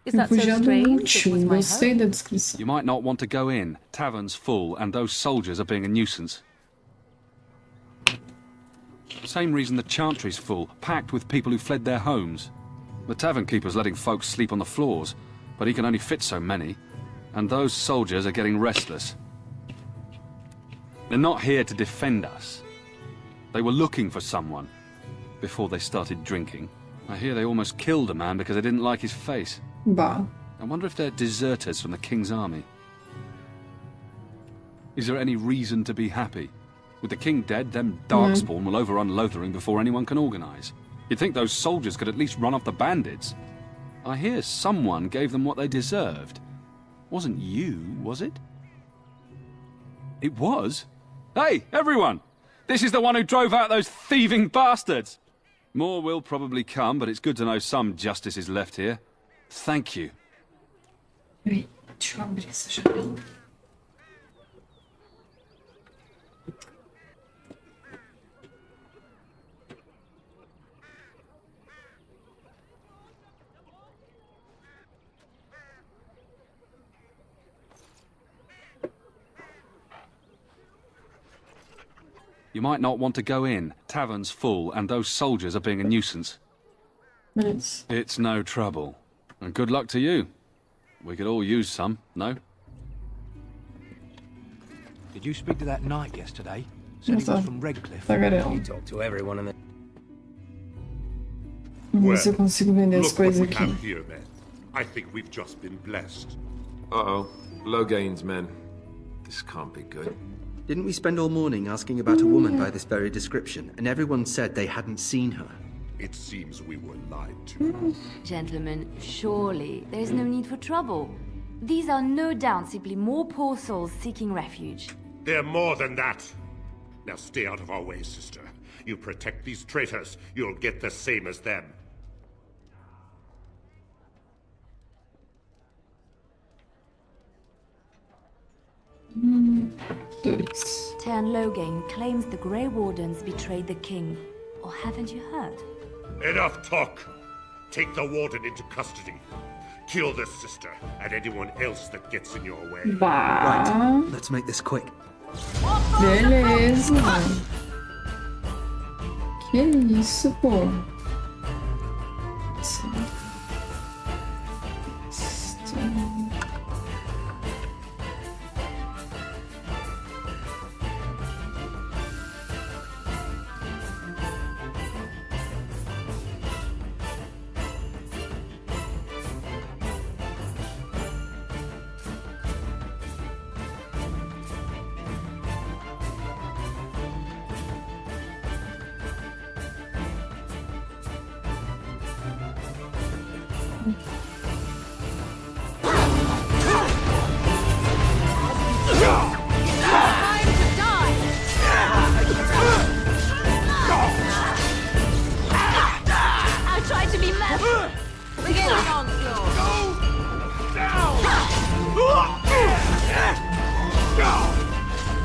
Is that so strange? It was my home. You might not want to go in. Tavern's full, and those soldiers are being a nuisance. Same reason the Chantry's full, packed with people who fled their homes. The tavern keeper's letting folks sleep on the floors, but he can only fit so many. And those soldiers are getting restless. They're not here to defend us. They were looking for someone before they started drinking. I hear they almost killed a man because they didn't like his face. Bah. I wonder if they're deserters from the King's army. Is there any reason to be happy? With the King dead, them Darkspawn will overrun Lothering before anyone can organize. You'd think those soldiers could at least run off the bandits. I hear someone gave them what they deserved. Wasn't you, was it? It was? Hey, everyone! This is the one who drove out those thieving bastards! More will probably come, but it's good to know some justice is left here. Thank you. Peraí, deixa eu abrir essa janela. You might not want to go in. Tavern's full, and those soldiers are being a nuisance. It's no trouble. And good luck to you. We could all use some, no? Did you speak to that knight yesterday? Said he was from Redcliffe. Tagarela. He talked to everyone in the... Vamos ver se eu consigo vender as Look what coisas we aqui. have here, men. I think we've just been blessed. Uh-oh. Loghain's men. This can't be good. Didn't we spend all morning asking about a woman by this very description, and everyone said they hadn't seen her? It seems we were lied to. Gentlemen, surely there is no need for trouble. These are no doubt simply more poor souls seeking refuge. They're more than that. Now stay out of our way, sister. You protect these traitors, you'll get the same as them. Tern Loghain claims the Grey Wardens betrayed the king. Or haven't you heard? Enough talk! Take the warden into custody. Kill this sister and anyone else that gets in your way. Right, let's make this quick. Beleza. Que isso, pô? I tried to be merciful. Begin our onslaught.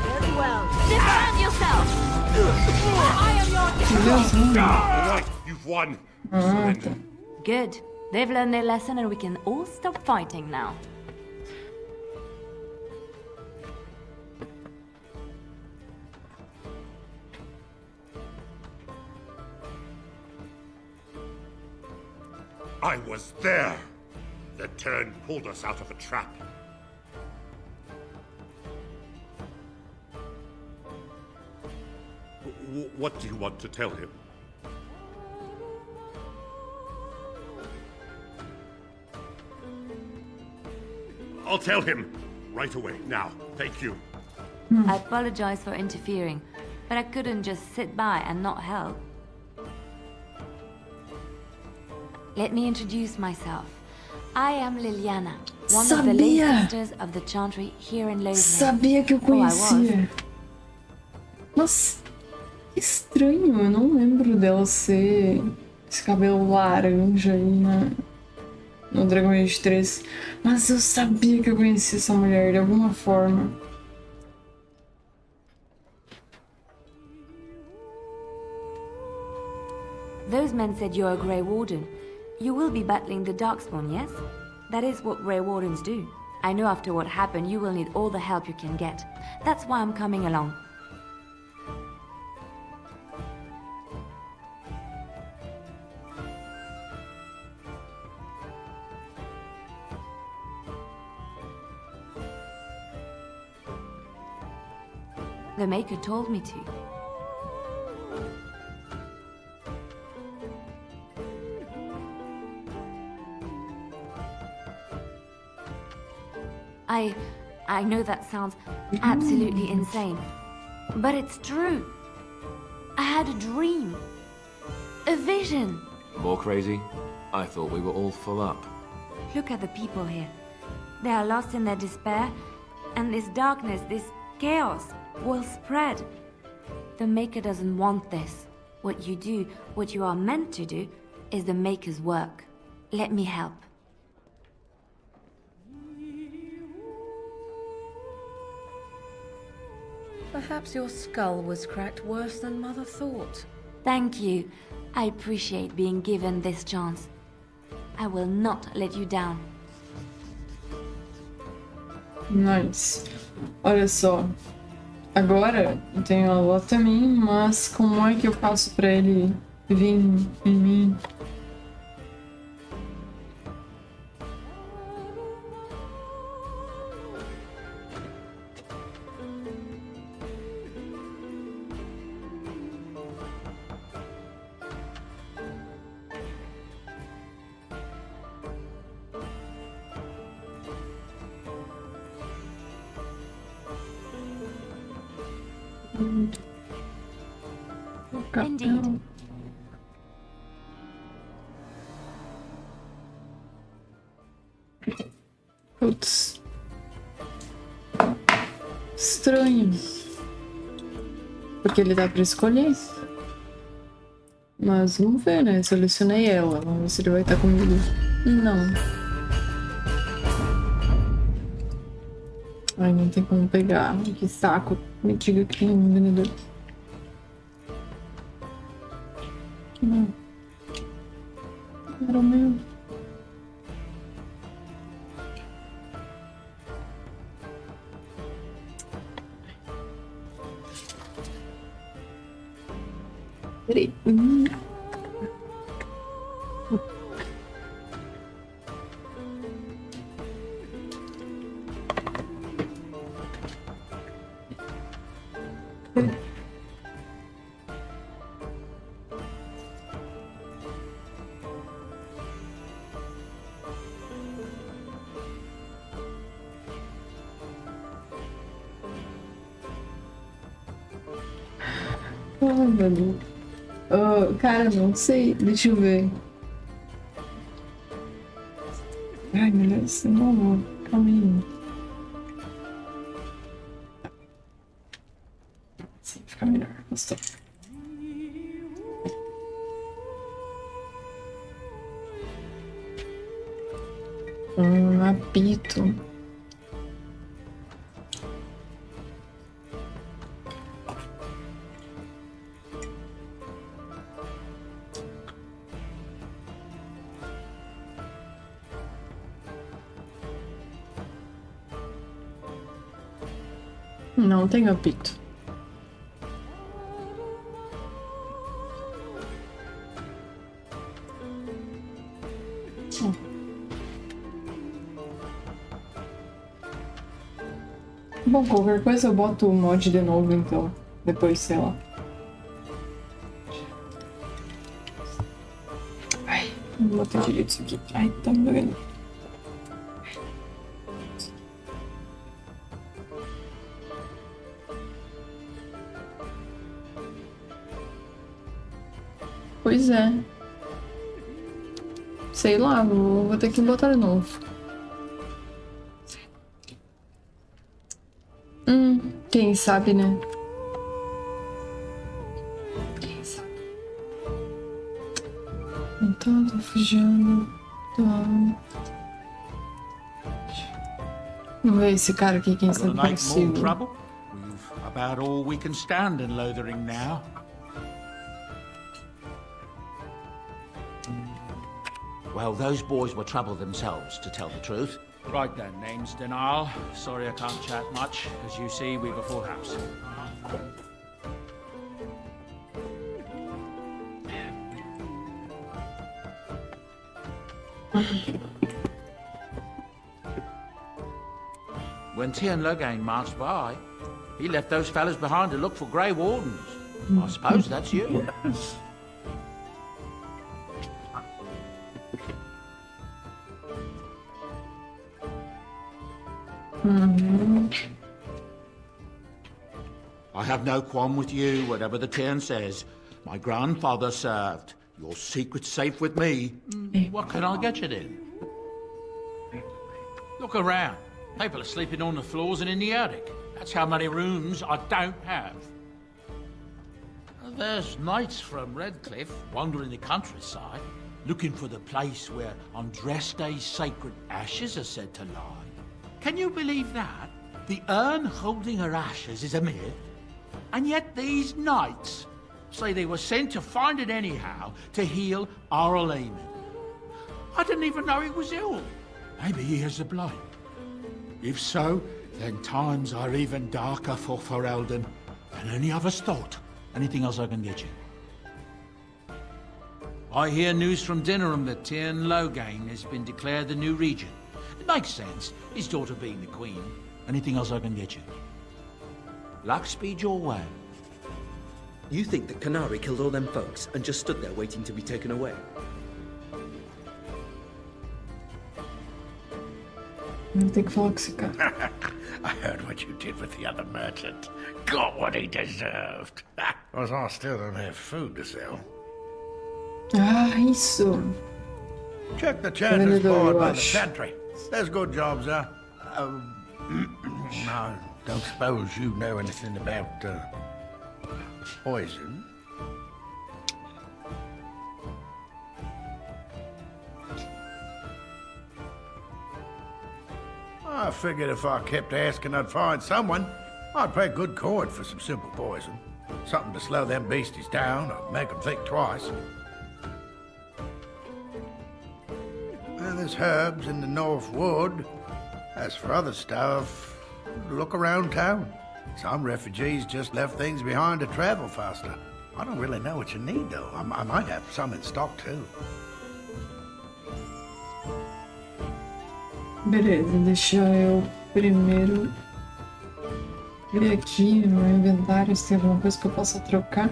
Very well. Defend yourself. I am your All right, you've won. Surrender. Good. They've learned their lesson and we can all stop fighting now. I was there. The turn pulled us out of a trap. What do you want to tell him? I'll tell him right away, now. Thank you. I apologize for interfering, but I couldn't just sit by and not help. Let me introduce myself. I am Liliana, one of the lay sisters of the Chantry here in Lothering. Sabia que eu conhecia. Nossa, que estranho. Eu não lembro dela ser esse cabelo laranja aí no Dragon Age 3. Mas eu sabia que eu conhecia essa mulher de alguma forma. Those men said you're a Grey Warden. You will be battling the Darkspawn, yes? That is what Grey Wardens do. I know after what happened, you will need all the help you can get. That's why I'm coming along. The Maker told me to. I know that sounds absolutely insane, but it's true. I had a dream. A vision. More crazy? I thought we were all full up. Look at the people here. They are lost in their despair, and this darkness, this chaos, will spread. The Maker doesn't want this. What you do, what you are meant to do, is the Maker's work. Let me help. Perhaps your skull was cracked worse than Mother thought. Thank you. I appreciate being given this chance. I will not let you down. Nice. Olha só. Agora eu tenho a Ló também, mas como é que eu faço pra ele vir em mim? Indeed. Putz. Estranho. Porque ele dá pra escolher. Mas vamos ver, né? Selecionei ela. Vamos ver se ele vai estar comigo. Não. Ai, não tem como pegar. Que saco. Me diga que tem um vendedor. Não. Era o meu. Peraí. Cara, não sei. Deixa eu ver. Ai, meu Deus. Não, calma aí. Sim, fica melhor. Gostou. Apito. Não tenho apito. Bom, qualquer coisa eu boto o mod de novo, então. Depois, sei lá. Ai, não botei direito isso aqui. Ai, tá me doendo. Pois é. Sei lá, vou ter que botar de novo. Quem sabe, né? Quem sabe? Então, tô fugindo. Vamos ver esse cara aqui, quem sabe consigo. We've about all we can stand in Lothering now. Well, those boys were trouble themselves, to tell the truth. Right then, name's Denal. Sorry I can't chat much. As you see, we've a full house. When Tian Logain marched by, he left those fellas behind to look for Grey Wardens. I suppose that's you. I have no qualm with you, whatever the Tian says. My grandfather served. Your secret's safe with me. What can I get you then? Look around. People are sleeping on the floors and in the attic. That's how many rooms I don't have. There's knights from Redcliffe wandering the countryside, looking for the place where on Dresde's sacred ashes are said to lie. Can you believe that? The urn holding her ashes is a myth, and yet these knights say they were sent to find it anyhow to heal Arl Eamon. I didn't even know he was ill. Maybe he has the blight. If so, then times are even darker for Ferelden than any of us thought. Anything else I can get you? I hear news from Dinnerham that Tian Logain has been declared the new regent. It makes sense, his daughter being the queen. Anything else I can get you? Luck speed your way. You think that Canary killed all them folks and just stood there waiting to be taken away? Não tem que falar com esse cara. I heard what you did with the other merchant. Got what he deserved. Because I still don't have food to sell. Ah, isso. Check the chandler's board by the pantry. There's good jobs there. I don't suppose you know anything about poison. I figured if I kept asking, I'd find someone. I'd pay good coin for some simple poison. Something to slow them beasties down or make them think twice. Well, there's herbs in the North Wood. As for other stuff, look around town. Some refugees just left things behind to travel faster. I don't really know what you need, though. I might have some in stock, too. Beleza, deixa eu primeiro ver aqui no meu inventário se tem alguma coisa que eu possa trocar.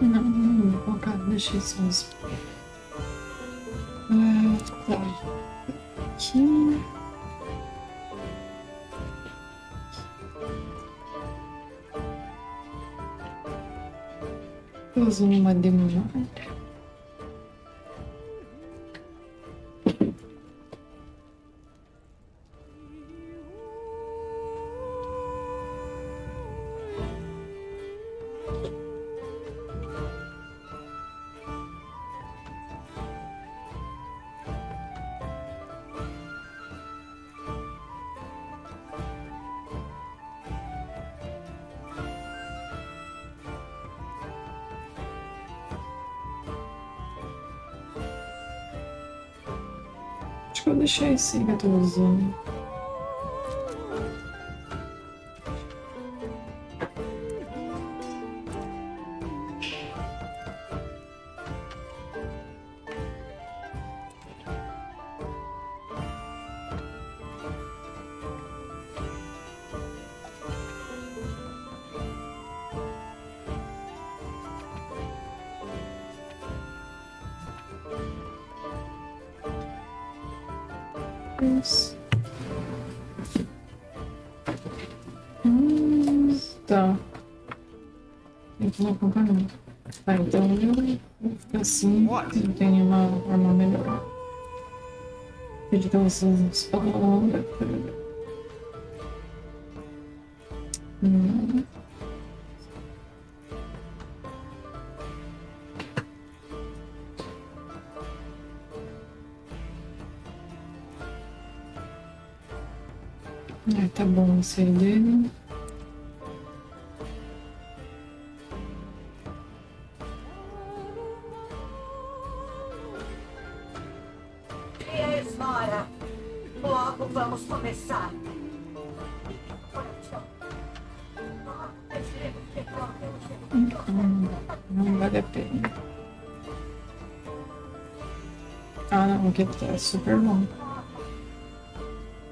Não vou colocar, deixa isso mesmo. Tá. Aqui. Uso uma demora. Acho que eu deixei esse que eu tô usando. Isso. Tá. Eu tô acompanhando. Tá, então eu vou ficar assim. Eu tenho uma arma melhor. Ele tá usando espada. Tá bom esse aí dele. Esmora, logo vamos começar. Não vale a pena. Ah, não, aqui tá super bom.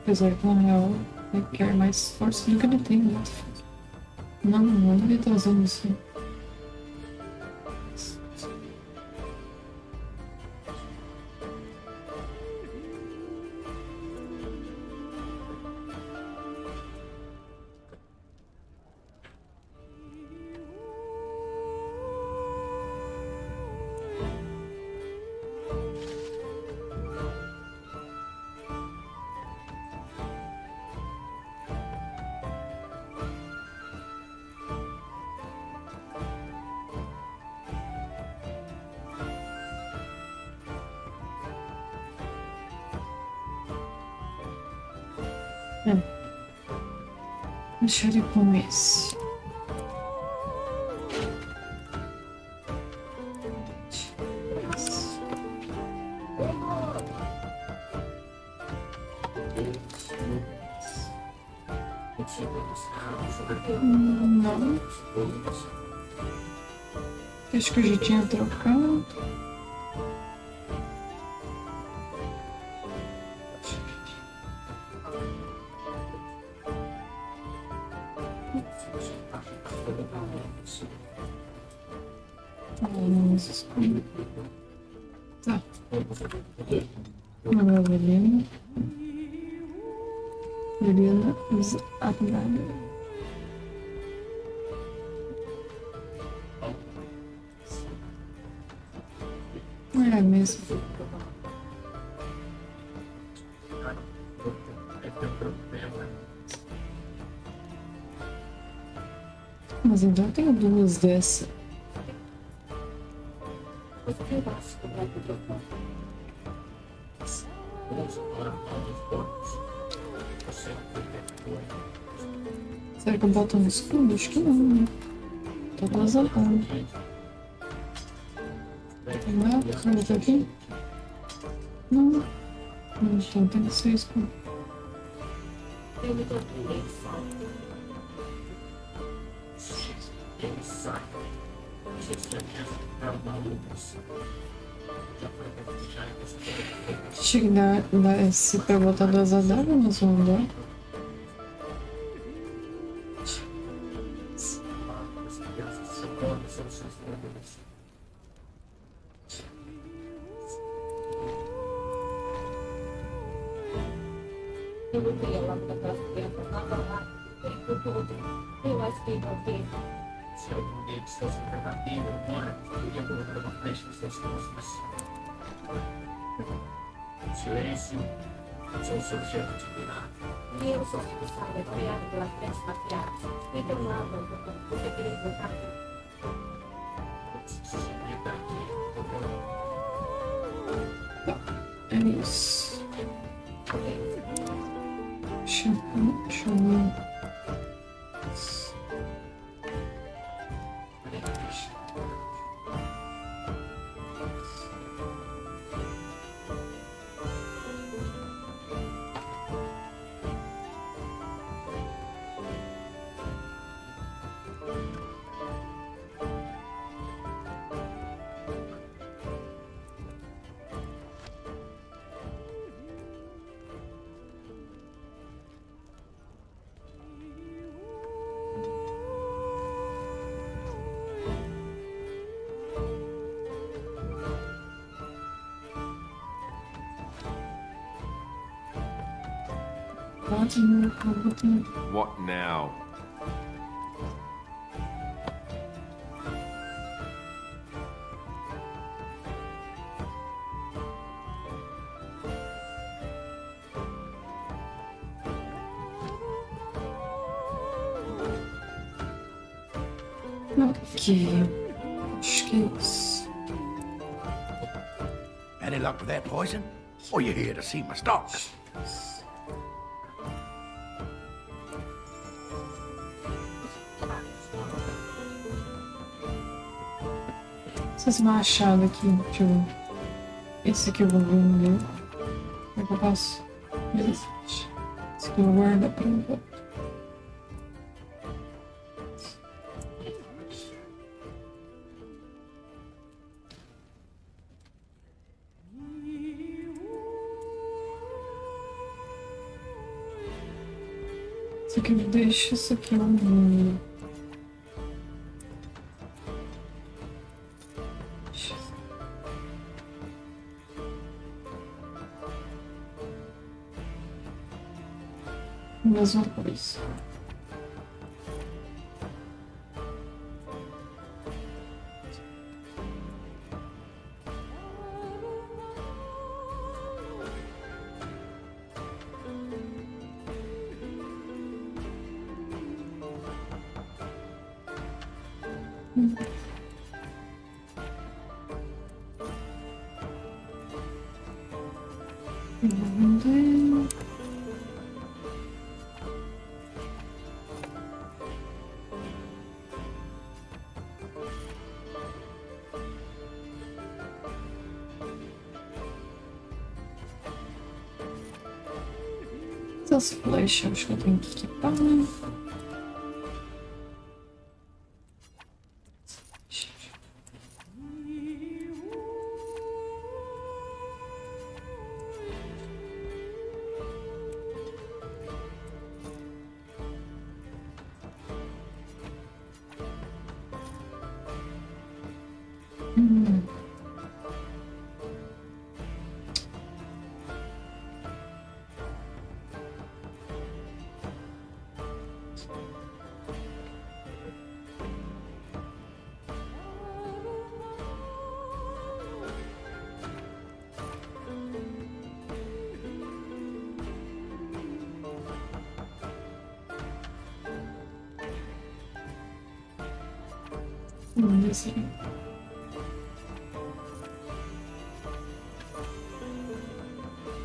Apesar que na real requer mais força do que ele tem, né? Não devia estar usando isso. Deixa ele com esse. Não. Acho que eu já tinha trocado. Tá. Não é Belina. Belina usa a daga. É mesmo. Mas então eu tenho duas dessa. Será que eu boto no escudo? Acho que não, né? Tô duas armas. Não, botar aqui? Não. Então tem que ser escudo. Chega a dar esse pra botar duas adagas, nós vamos dar. Silêncio. Sou sujeito de pirata. E eu sou responsável criado pelas três mafiadas. Então lá, você queria voltar aqui. É isso. Deixa eu ver. What now? Ok. Acho que é isso. Any luck with that poison? Or you here to see my stock? Vocês vão achar daqui, deixa eu ver. Esse aqui eu vou vender. Como é que eu faço? Esse aqui eu vou guardar pra mim. Isso aqui eu deixo, isso aqui eu vendo. Mesma coisa. Essas flechas acho que eu tenho que equipar. Esse aqui.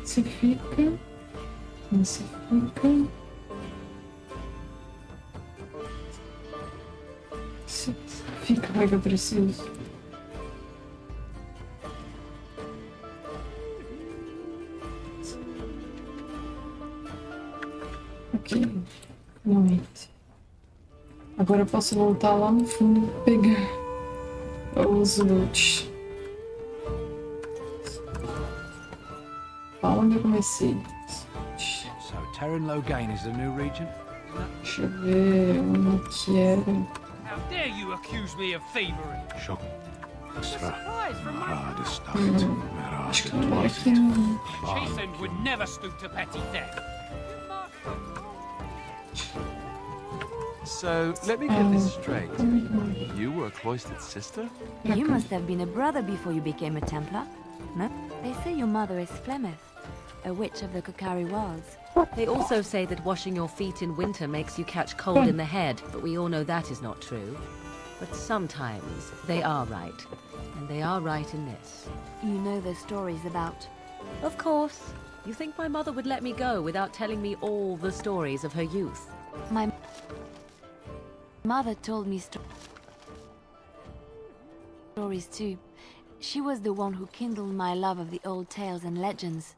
Esse fica. Esse fica. Esse fica, vai que eu preciso. Ok. Muito. Agora eu posso voltar lá no fundo e pegar os loot. Onde eu comecei? So Terran Loghain is the new region? Deixa eu ver onde que era. How dare you accuse me of thievery? Acho que eu tô aqui. Jason would never stoop to petty theft. So, let me get this straight. You were a cloistered sister? You must have been a brother before you became a Templar, no? They say your mother is Flemeth, a witch of the Kokari Wilds. They also say that washing your feet in winter makes you catch cold in the head, but we all know that is not true. But sometimes they are right, and they are right in this. You know the stories about... Of course. You think my mother would let me go without telling me all the stories of her youth? My mother told me stories too. She was the one who kindled my love of the old tales and legends.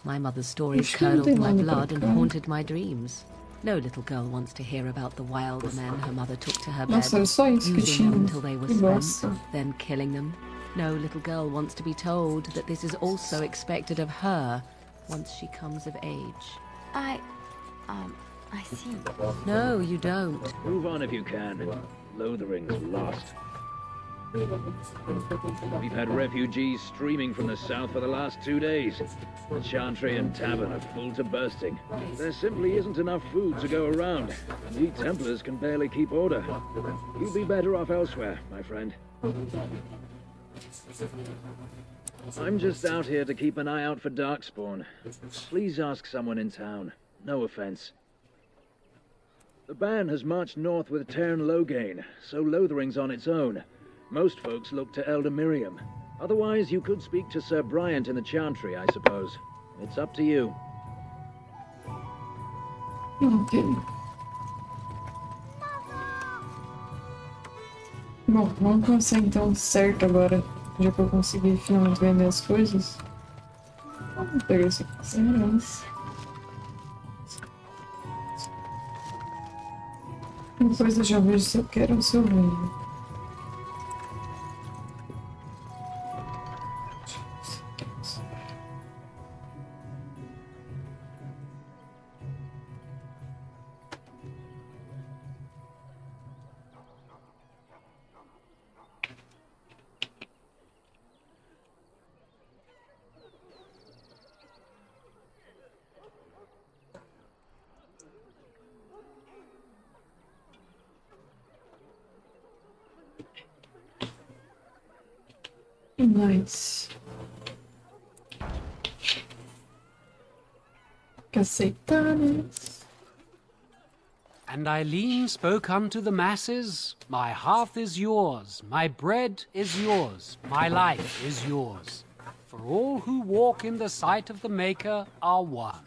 My mother's stories curdled my blood and haunted my dreams. No little girl wants to hear about the wild men her mother took to her bed, using them until they were spent, then killing them. No little girl wants to be told that this is also expected of her once she comes of age. I see. No, you don't. Move on if you can. Lothering's lost. We've had refugees streaming from the south for the last 2 days. The Chantry and Tavern are full to bursting. There simply isn't enough food to go around. We Templars can barely keep order. You'd be better off elsewhere, my friend. I'm just out here to keep an eye out for Darkspawn. Please ask someone in town. No offense. The band has marched north with Tairn Loghain, so Lothering's on its own. Most folks look to Elder Miriam. Otherwise, you could speak to Sir Bryant in the Chantry, I suppose. It's up to you. Ok. Bom, vamos começar então certo agora. Já que eu consegui finalmente vender as coisas. Vamos pegar isso aqui sem herança. Depois eu já vejo se eu quero ou se eu vendo. Nice. And Eileen spoke unto the masses, my hearth is yours, my bread is yours, my life is yours. For all who walk in the sight of the Maker are one.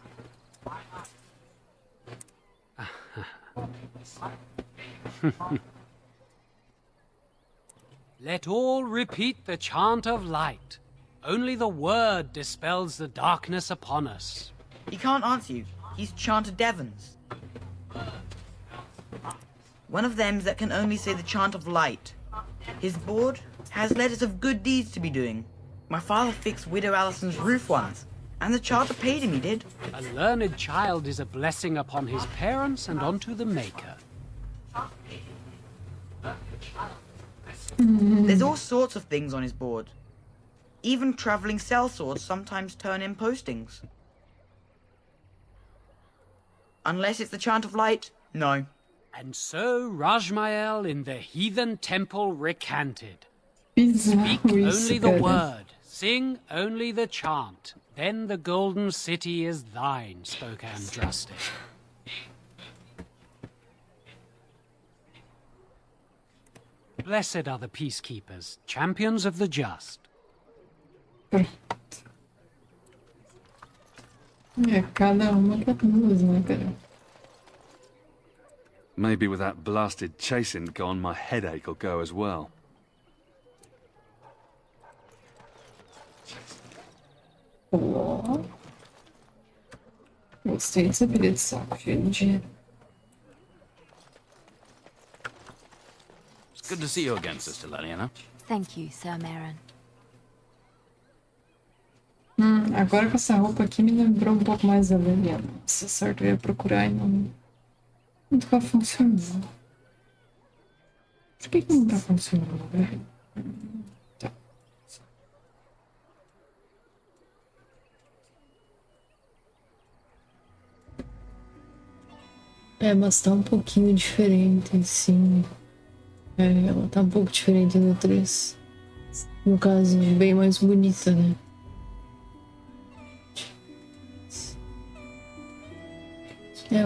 Let all repeat the chant of light. Only the word dispels the darkness upon us. He can't answer you. He's chanted Devons. One of them that can only say the chant of light. His board has letters of good deeds to be doing. My father fixed Widow Allison's roof once, and the charter paid him, he did. A learned child is a blessing upon his parents and unto the Maker. There's all sorts of things on his board. Even traveling sellswords sometimes turn in postings. Unless it's the chant of light, no. And so Rajmael in the heathen temple recanted. Speak only the word, sing only the chant, then the golden city is thine, spoke Andraste. Blessed are the peacekeepers, champions of the just. Cada uma que duas, né, cara? Maybe with that blasted chasing gone, my headache will go as well. Ó. Gostei de saber desse saco cheio de dinheiro. It's good to see you again, Sister Leliana. Thank you, Sir Marin. Agora com essa roupa aqui me lembrou um pouco mais a Leliana. Se certo eu ia procurar e não tá funcionando. Por que não tá funcionando, velho? Tá. Mas tá um pouquinho diferente, sim. Ela tá um pouco diferente no 3. No caso, bem mais bonita, né?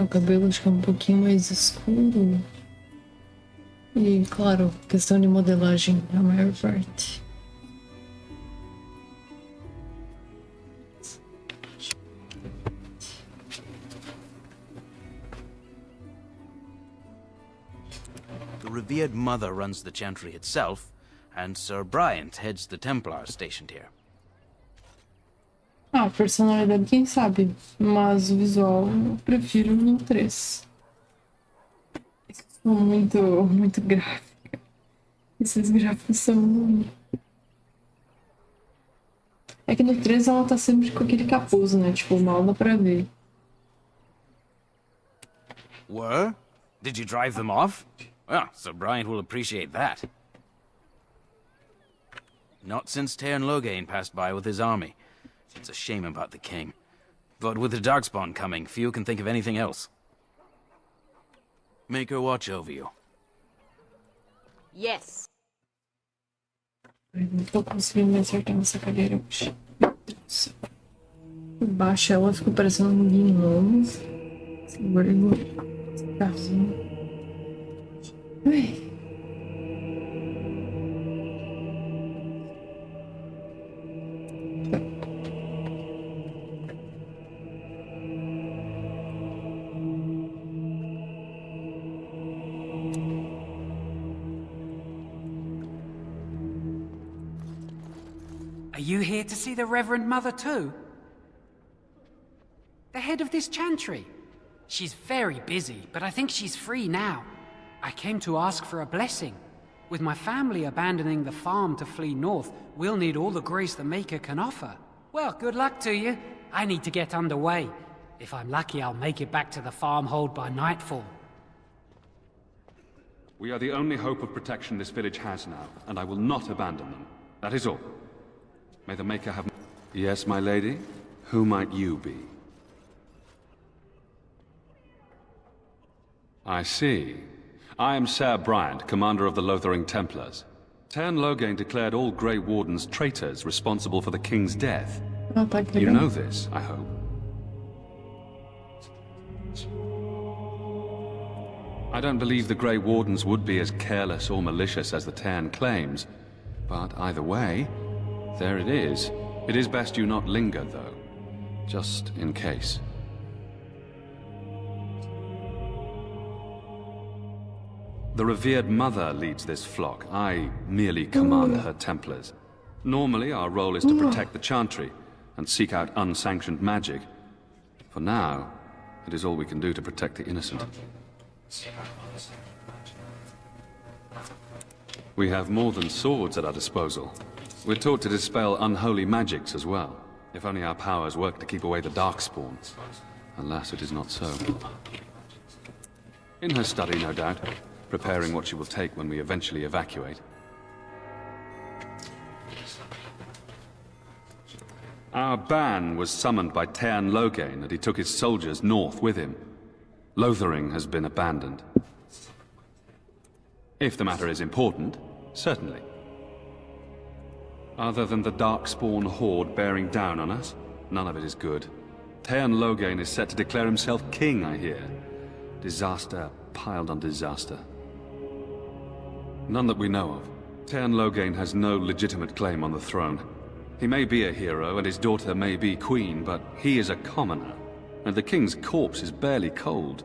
O cabelo acho que é um pouquinho mais escuro. E, claro, questão de modelagem, a maior parte. The revered mother runs the Chantry itself, and Sir Bryant heads the Templars stationed here. Personalidade, quem sabe? Mas o visual eu prefiro no 3. Muito gráfica. Esses gráficos são... É que no 3 ela tá sempre com aquele capuz, né? Tipo, mal dá pra ver. Were? Did you drive them off? Well, Sir Bryant will appreciate that. Not since Tairn Loghain passed by with his army. It's a shame about the king. But with the Darkspawn coming, few can think of anything else. Make her watch over you. Yes. Não tô conseguindo me acertar nessa cadeira hoje. Baixa ela, ficou parecendo um gnomo. Gordo. Carrinho. Ai. Are you here to see the Reverend Mother too? The head of this chantry. She's very busy, but I think she's free now. I came to ask for a blessing. With my family abandoning the farm to flee north, we'll need all the grace the Maker can offer. Well, good luck to you. I need to get underway. If I'm lucky, I'll make it back to the farmhold by nightfall. We are the only hope of protection this village has now, and I will not abandon them. That is all. May the Maker have... Yes, my lady? Who might you be? I see. I am Ser Bryant, commander of the Lothering Templars. Tairn Loghain declared all Grey Wardens traitors responsible for the king's death. You know this, I hope. I don't believe the Grey Wardens would be as careless or malicious as the Tairn claims. But either way, there it is. It is best you not linger, though. Just in case. The revered mother leads this flock. I merely command her Templars. Normally, our role is to protect the Chantry and seek out unsanctioned magic. For now, it is all we can do to protect the innocent. We have more than swords at our disposal. We're taught to dispel unholy magics as well. If only our powers work to keep away the Darkspawn. Alas, it is not so. In her study, no doubt, preparing what she will take when we eventually evacuate. Our ban was summoned by Tairn Loghain, and he took his soldiers north with him. Lothering has been abandoned. If the matter is important, certainly. Other than the Darkspawn horde bearing down on us, none of it is good. Tairn Loghain is set to declare himself king, I hear. Disaster piled on disaster. None that we know of. Tairn Loghain has no legitimate claim on the throne. He may be a hero, and his daughter may be queen, but he is a commoner, and the king's corpse is barely cold.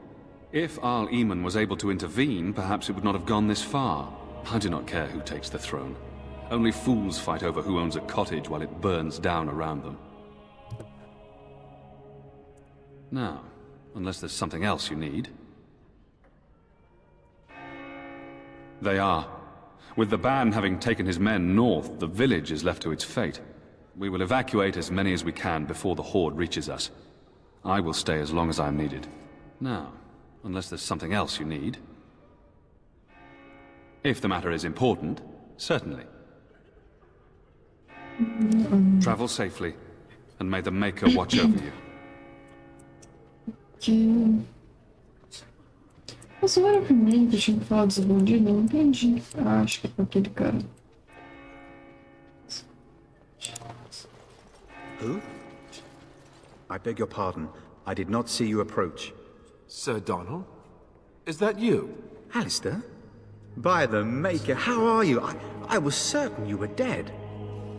If Arl Eamon was able to intervene, perhaps it would not have gone this far. I do not care who takes the throne. Only fools fight over who owns a cottage while it burns down around them. Now, unless there's something else you need. They are. With the ban having taken his men north, the village is left to its fate. We will evacuate as many as we can before the horde reaches us. I will stay as long as I am needed. Now, unless there's something else you need. If the matter is important, certainly. Travel safely, and may the Maker watch over you. Que... Nossa, não era pra mim que eu tinha que falar dos bandidos? Não entendi. Ah, acho que é pra aquele cara. Who? I beg your pardon. I did not see you approach. Sir Donald? Is that you? Alistair? By the Maker, how are you? I was certain you were dead.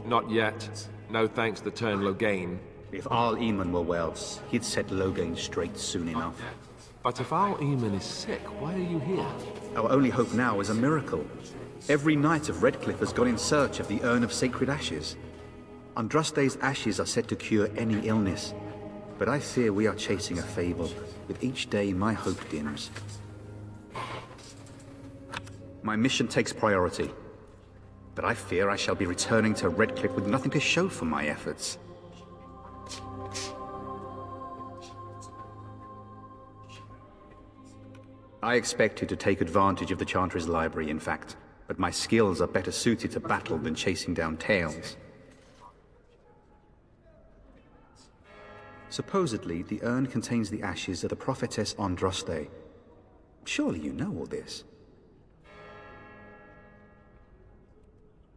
Not yet. No thanks to Tairn Loghain. If Arl Eamon were well, he'd set Loghain straight soon enough. But if Arl Eamon is sick, why are you here? Our only hope now is a miracle. Every knight of Redcliffe has gone in search of the Urn of Sacred Ashes. Andraste's ashes are said to cure any illness. But I fear we are chasing a fable. With each day, my hope dims. My mission takes priority. But I fear I shall be returning to Redcliffe with nothing to show for my efforts. I expected to take advantage of the Chantry's library, in fact. but my skills are better suited to battle than chasing down tales. Supposedly, the urn contains the ashes of the prophetess Andraste. Surely you know all this.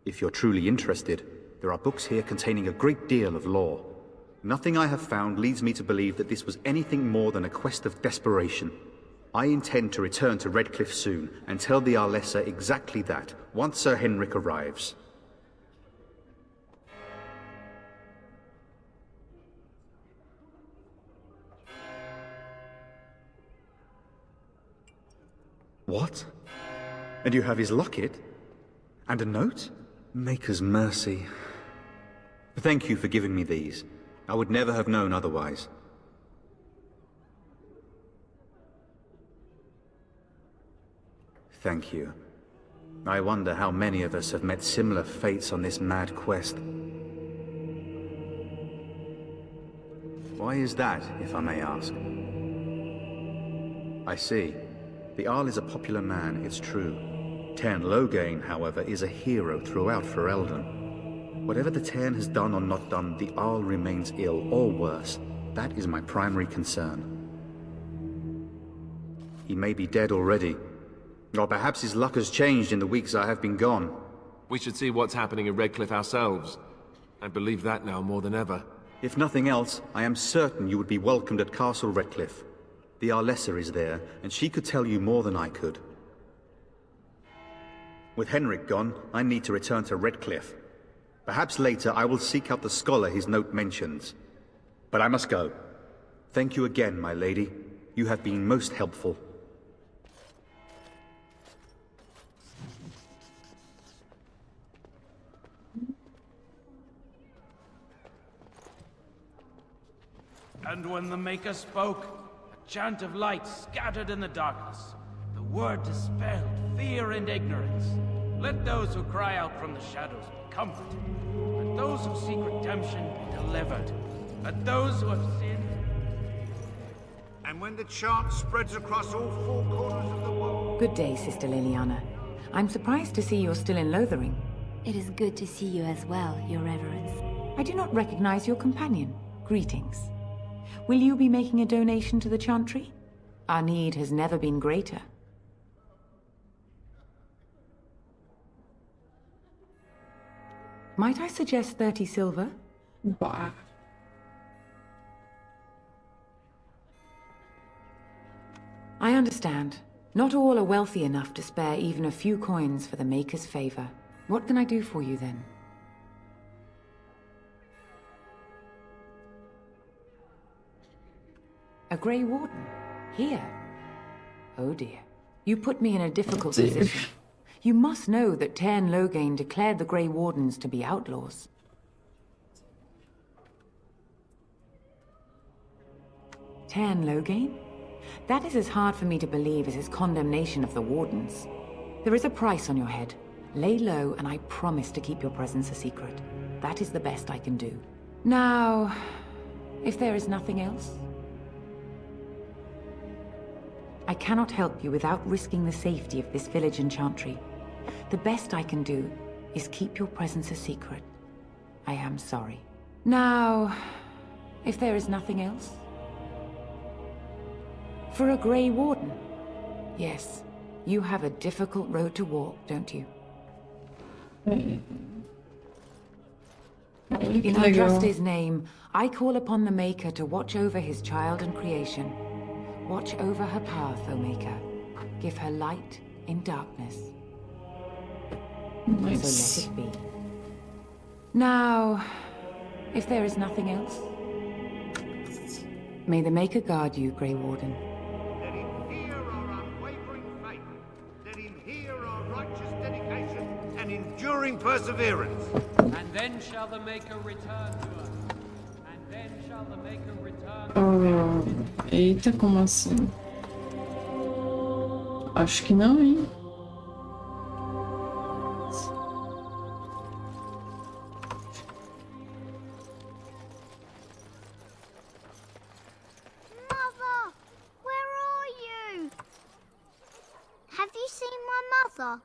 If you're truly interested, there are books here containing a great deal of lore. Nothing I have found leads me to believe that this was anything more than a quest of desperation. I intend to return to Redcliffe soon and tell the Arlessa exactly that, once Sir Henrik arrives. What? And you have his locket? And a note? Maker's mercy. Thank you for giving me these. I would never have known otherwise. Thank you. I wonder how many of us have met similar fates on this mad quest. Why is that, if I may ask? I see. The Arl is a popular man, it's true. Tairn Loghain, however, is a hero throughout Ferelden. Whatever the Tairn has done or not done, the Arl remains ill, or worse. That is my primary concern. He may be dead already. Or perhaps his luck has changed in the weeks I have been gone. We should see what's happening in Redcliffe ourselves. I believe that now more than ever. If nothing else, I am certain you would be welcomed at Castle Redcliffe. The Arlessa is there, and she could tell you more than I could. With Henrik gone, I need to return to Redcliffe. Perhaps later I will seek out the scholar his note mentions. But I must go. Thank you again, my lady. You have been most helpful. And when the Maker spoke, a chant of light scattered in the darkness. The word dispelled fear and ignorance. Let those who cry out from the shadows be comforted. Let those who seek redemption be delivered. Let those who have sinned... And when the chant spreads across all four corners of the world... Good day, Sister Liliana. I'm surprised to see you're still in Lothering. It is good to see you as well, Your Reverence. I do not recognize your companion. Greetings. Will you be making a donation to the Chantry? Our need has never been greater. Might I suggest 30 silver? Bah. I understand. Not all are wealthy enough to spare even a few coins for the Maker's favor. What can I do for you then? A Grey Warden? Here? Oh dear. You put me in a difficult position. You must know that Tairn Loghain declared the Grey Wardens to be outlaws. Tairn Loghain? That is as hard for me to believe as his condemnation of the Wardens. There is a price on your head. Lay low, and I promise to keep your presence a secret. That is the best I can do. Now, if there is nothing else... I cannot help you without risking the safety of this village and Chantry. The best I can do is keep your presence a secret. I am sorry. Now, if there is nothing else... For a Grey Warden? Yes, you have a difficult road to walk, don't you? In Andraste's name, I call upon the Maker to watch over his child and creation. Watch over her path, O Maker. Give her light in darkness. Nice. So let it be. Now, if there is nothing else, may the Maker guard you, Grey Warden. Let him hear our unwavering faith. Let him hear our righteous dedication and enduring perseverance. And then shall the Maker return to us. And then shall the Maker return. Eita, como assim? Acho que não, hein? Mother, where are you? Have you seen my mother?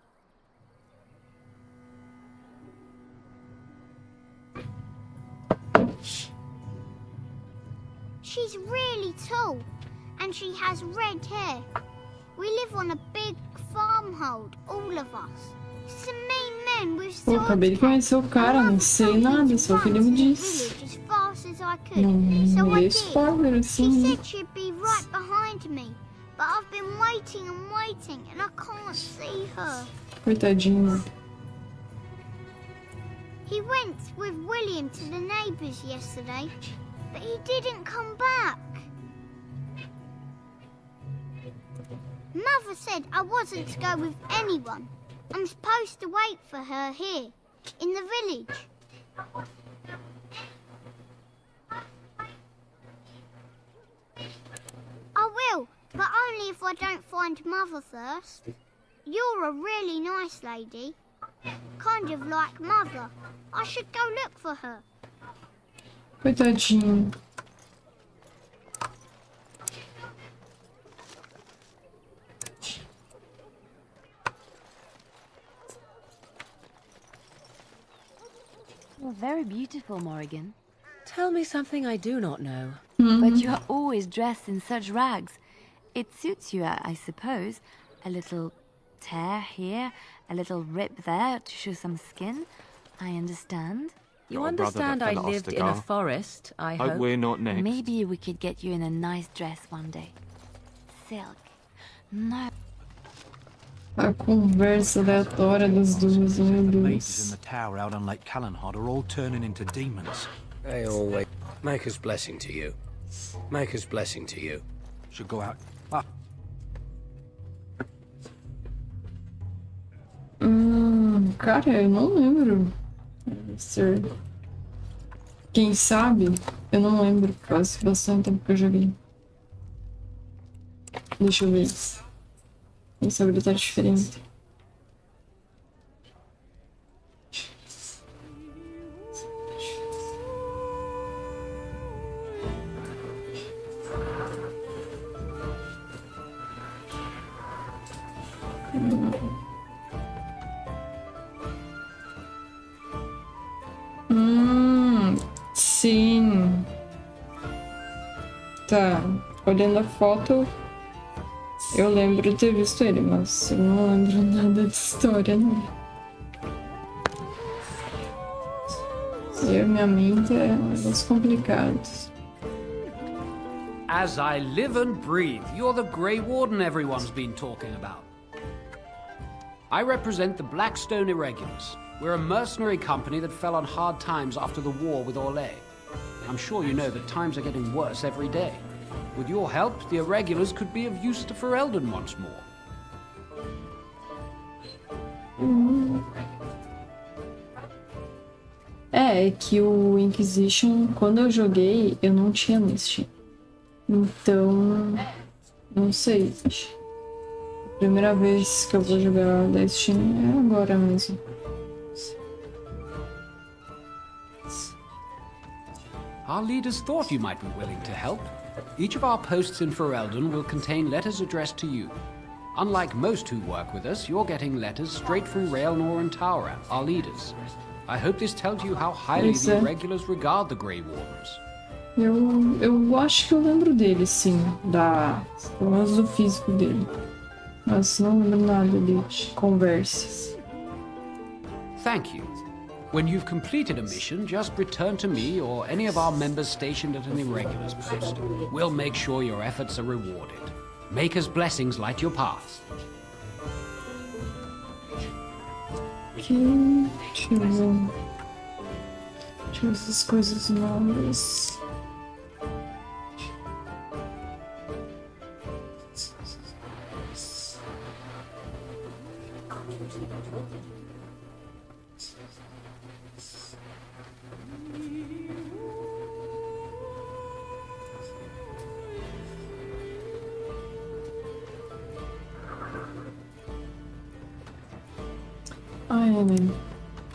She's really tall, and she has red hair. We live on a big farmhold, all of us. Some mean men with Pô, acabei de conhecer o cara, não sei nada, só o que ele me disse. As fast as I could. Não So me I dei did. spoiler She assim. said she'd be right behind me, but I've been waiting and waiting, and I can't see her. Coitadinho. He went with William to the neighbours yesterday, but he didn't come back. Mother said I wasn't to go with anyone. I'm supposed to wait for her here, in the village. I will, but only if I don't find Mother first. You're a really nice lady. Kind of like Mother. I should go look for her. Coitadinho. You're very beautiful, Morrigan. Tell me something I do not know. But you are always dressed in such rags. It suits you, I suppose. A little tear here, a little rip there to show some skin. I understand. You understand I lived in a forest, I hope. We're not next. Maybe we could get you in a nice dress one day. Silk. No. A conversa aleatória das duas, meu Mages in Deus. the tower out on Lake Callanhod are all turning into demons. They always... Maker's blessing to you. Maker's blessing to you. Should go out... Cara, eu não lembro. Quem sabe? Eu não lembro. Faz bastante tempo que eu joguei. Deixa eu ver. Quem sabe ele tá diferente. Sim. Tá. Olhando a foto, eu lembro de ter visto ele, mas eu não lembro nada de história, não. E a minha mente é um negócio complicado. As I live and breathe, you're the Grey Warden everyone's been talking about. I represent the Blackstone Irregulars. We're a mercenary company that fell on hard times after the war with Orlais. I'm sure you know that times are getting worse every day. With your help, the Irregulars could be of use to Ferelden once more. É que o Inquisition, quando eu joguei, eu não tinha no Steam. Então, não sei. A primeira vez que eu vou jogar da Steam é agora mesmo. Our leaders thought you might be willing to help. Each of our posts in Ferelden will contain letters addressed to you. Unlike most who work with us, you're getting letters straight from Raelnor and Taura, our leaders. I hope this tells you how highly the Irregulars regard the Grey Wardens. Eu acho que eu lembro dele, sim. Pelo menos do físico dele. Mas não lembro nada de conversas. Thank you. When you've completed a mission, just return to me or any of our members stationed at an Irregulars post. We'll make sure your efforts are rewarded. Maker's blessings light your path. Deixa eu ver. Deixa eu ver essas coisas novas.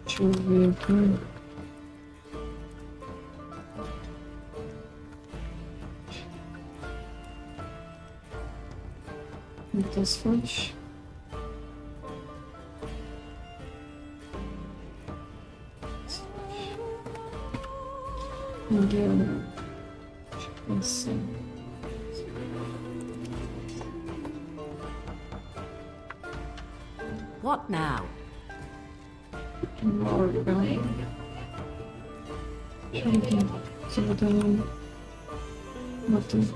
Deixa eu ver aqui. Muitas flores. Ninguém. Assim. What now? Morgan. Deixa eu ver aqui. Se eu botar no. Botei.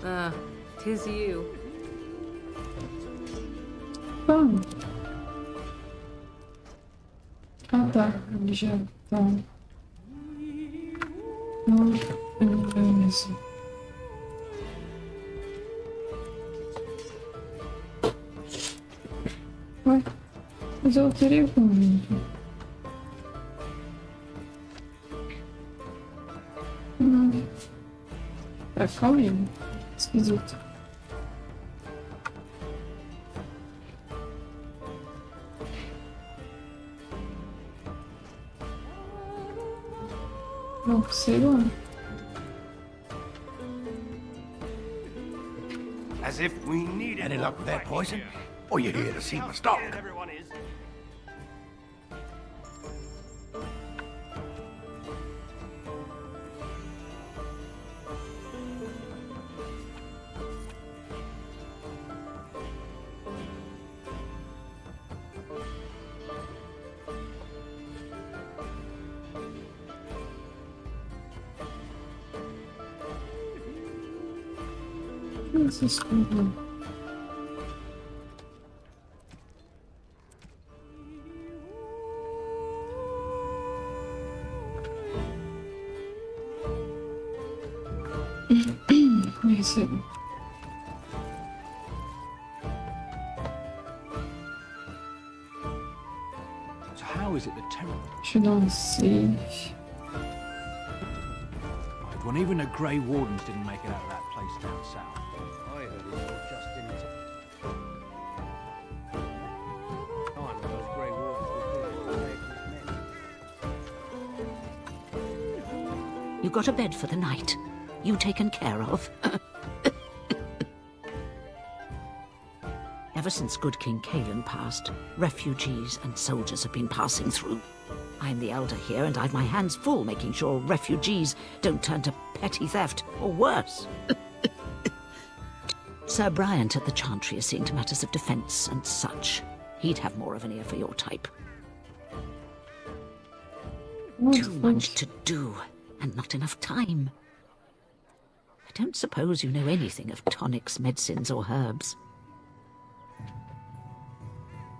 Ah, 'tis you. Bom. Ah, tá. Ele já tá. Não, é isso. Ué, mas eu queria o convite. Tá, calma aí. Esquisito. Não consigo. As if we need any luck with that poison? Or you here to see my stock? Everyone is. Essa escova. É isso aí. So how is it that Terran... Deixa eu dar um save. Right, when even the Grey Wardens didn't make it out of that place down south. I heard it all just in time when those Grey Wardens were men. You got a bed for the night? You taken care of? Ever since good King Kalen passed, refugees and soldiers have been passing through. I'm the elder here, and I've my hands full making sure refugees don't turn to petty theft, or worse. Sir Bryant at the Chantry is seeing to matters of defence and such. He'd have more of an ear for your type. Too much to do, and not enough time. I don't suppose you know anything of tonics, medicines, or herbs.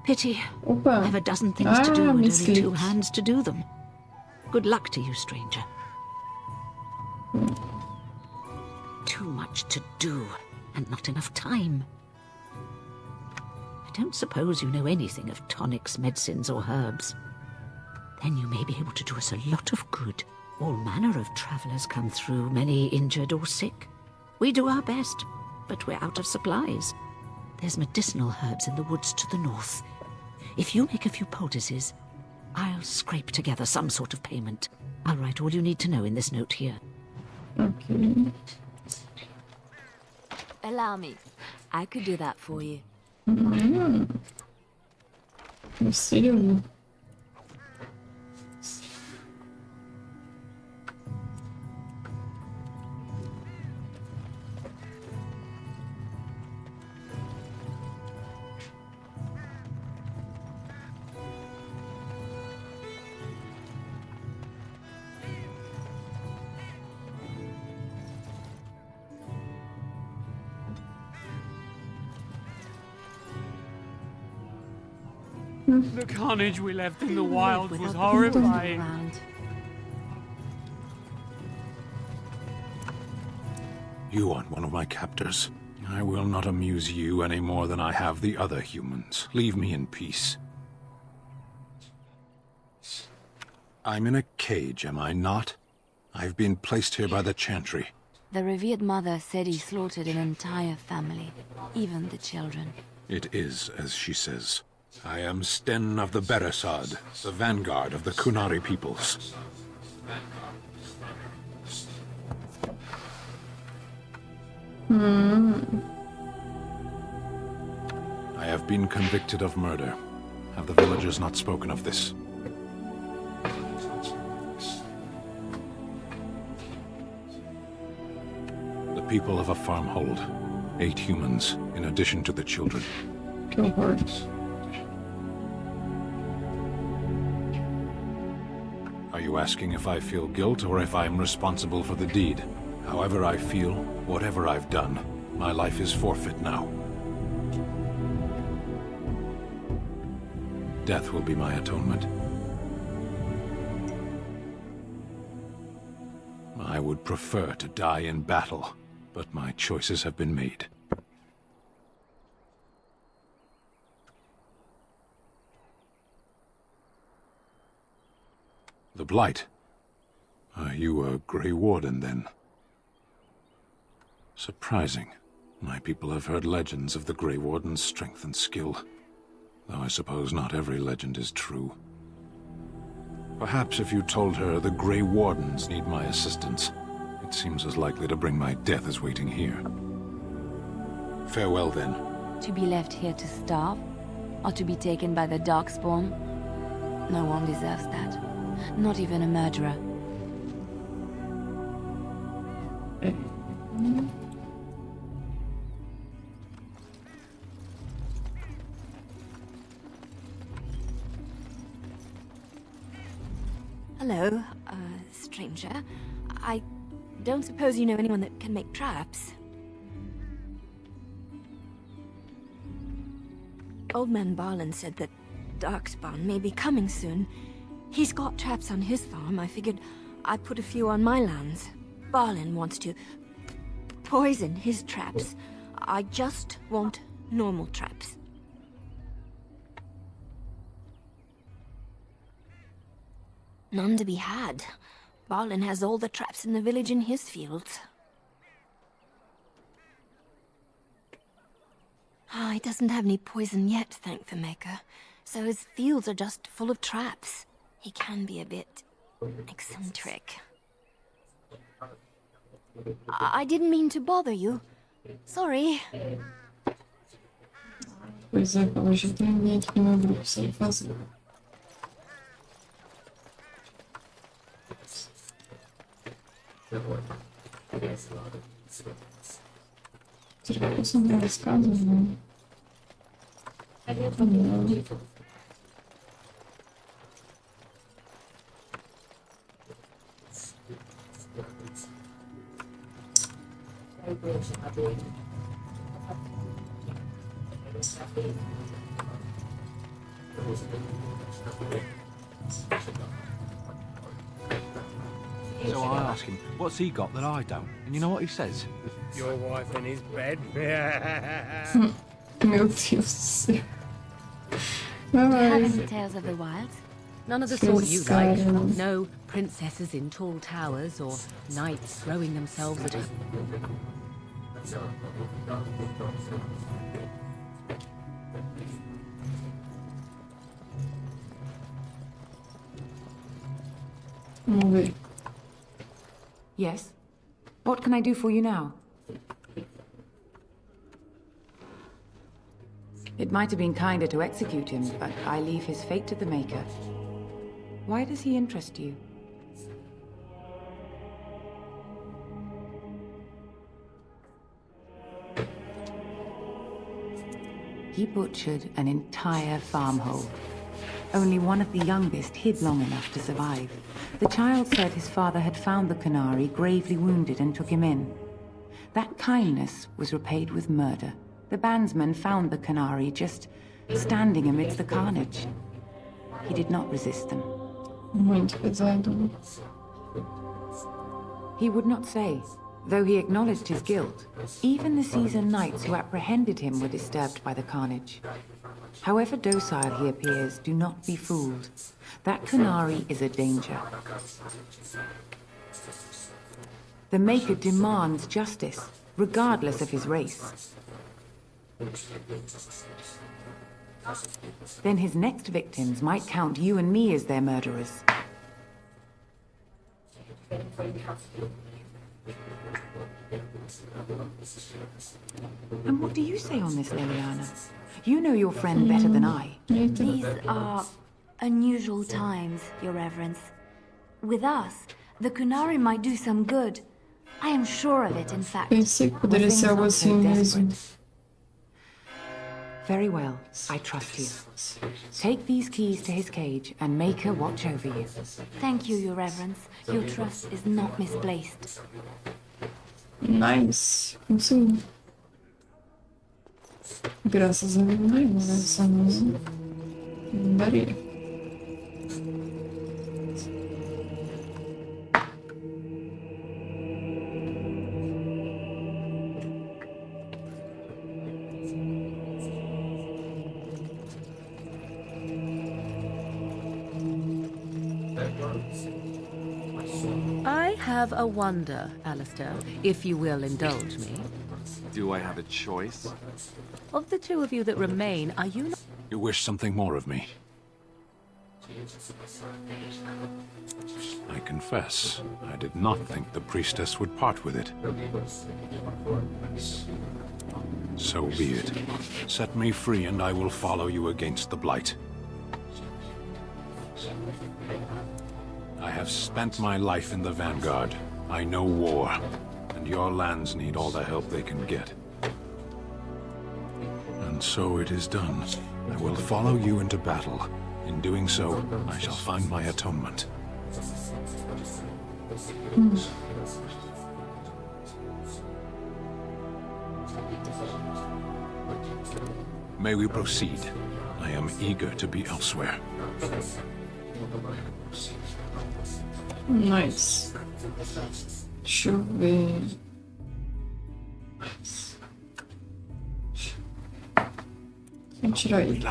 Pity. Opa. I've a dozen things to do and only mistake. 2 hands to do them. Good luck to you, stranger. Too much to do, and not enough time. I don't suppose you know anything of tonics, medicines, or herbs. Then you may be able to do us a lot of good. All manner of travellers come through, many injured or sick. We do our best, but we're out of supplies. There's medicinal herbs in the woods to the north. If you make a few poultices, I'll scrape together some sort of payment. I'll write all you need to know in this note here. Ok. Allow me. I could do that for you. Sério? The carnage we left in the wild was horrifying. You aren't one of my captors. I will not amuse you any more than I have the other humans. Leave me in peace. I'm in a cage, am I not? I've been placed here by the Chantry. The revered mother said he slaughtered an entire family, even the children. It is as she says. I am Sten of the Beresad, the vanguard of the Kunari peoples. I have been convicted of murder. Have the villagers not spoken of this? The people of a farmhold. 8 humans, in addition to the children. Cohorts. Are you asking if I feel guilt or if I'm responsible for the deed? However I feel, whatever I've done, my life is forfeit now. Death will be my atonement. I would prefer to die in battle, but my choices have been made. The Blight. Are you a Grey Warden, then? Surprising. My people have heard legends of the Grey Warden's strength and skill. Though I suppose not every legend is true. Perhaps if you told her the Grey Wardens need my assistance, it seems as likely to bring my death as waiting here. Farewell, then. To be left here to starve? Or to be taken by the Darkspawn? No one deserves that. Not even a murderer. Hello, stranger. I don't suppose you know anyone that can make traps? Old man Barlin said that Darkspawn may be coming soon. He's got traps on his farm. I figured I'd put a few on my lands. Barlin wants to poison his traps. I just want normal traps. None to be had. Barlin has all the traps in the village in his fields. He doesn't have any poison yet, thank the Maker. So his fields are just full of traps. He can be a bit eccentric. I didn't mean to bother you. Sorry. Pois é, pelo jeito tem ninguém aqui no meu grupo sem fazer. Será que eu posso entrar nas casas? Não. So I ask him, what's he got that I don't? And you know what he says? Your wife in his bed. Meu Deus do céu. Do you have any tales of the wilds? None of the sort you like. No princesses in tall towers or knights throwing themselves at her. Vamos ver. Yes? What can I do for you now? It might have been kinder to execute him, but I leave his fate to the Maker. Why does he interest you? He butchered an entire farmhold. Only one of the youngest hid long enough to survive. The child said his father had found the Canary gravely wounded and took him in. That kindness was repaid with murder. The bandsman found the Canary just standing amidst the carnage. He did not resist them. Muito pesado. He would not say, though he acknowledged his guilt. Even the seasoned knights who apprehended him were disturbed by the carnage. However docile he appears, do not be fooled. That Canary is a danger. The Maker demands justice, regardless of his race. Then his next victims might count you and me as their murderers. And what do you say on this, Liliana? You know your friend better than I. These are unusual times, Your Reverence. With us, the Kunari might do some good. I am sure of it, in fact. Pensei que poderia ser algo assim mesmo. Very well, I trust you. Take these keys to his cage and make her watch over you. Thank you, Your Reverence. Your trust is not misplaced. Nice. Consegui. Graças a Deus, né? Essa não daria. I have a wonder, Alistair, if you will indulge me. Do I have a choice? Of the two of you that remain, are you not... You wish something more of me? I confess, I did not think the priestess would part with it. So be it. Set me free and I will follow you against the Blight. I have spent my life in the Vanguard. I know war, and your lands need all the help they can get. And so it is done. I will follow you into battle. In doing so, I shall find my atonement. May we proceed? I am eager to be elsewhere. Nice. Deixa eu ver. Vamos tirar aí.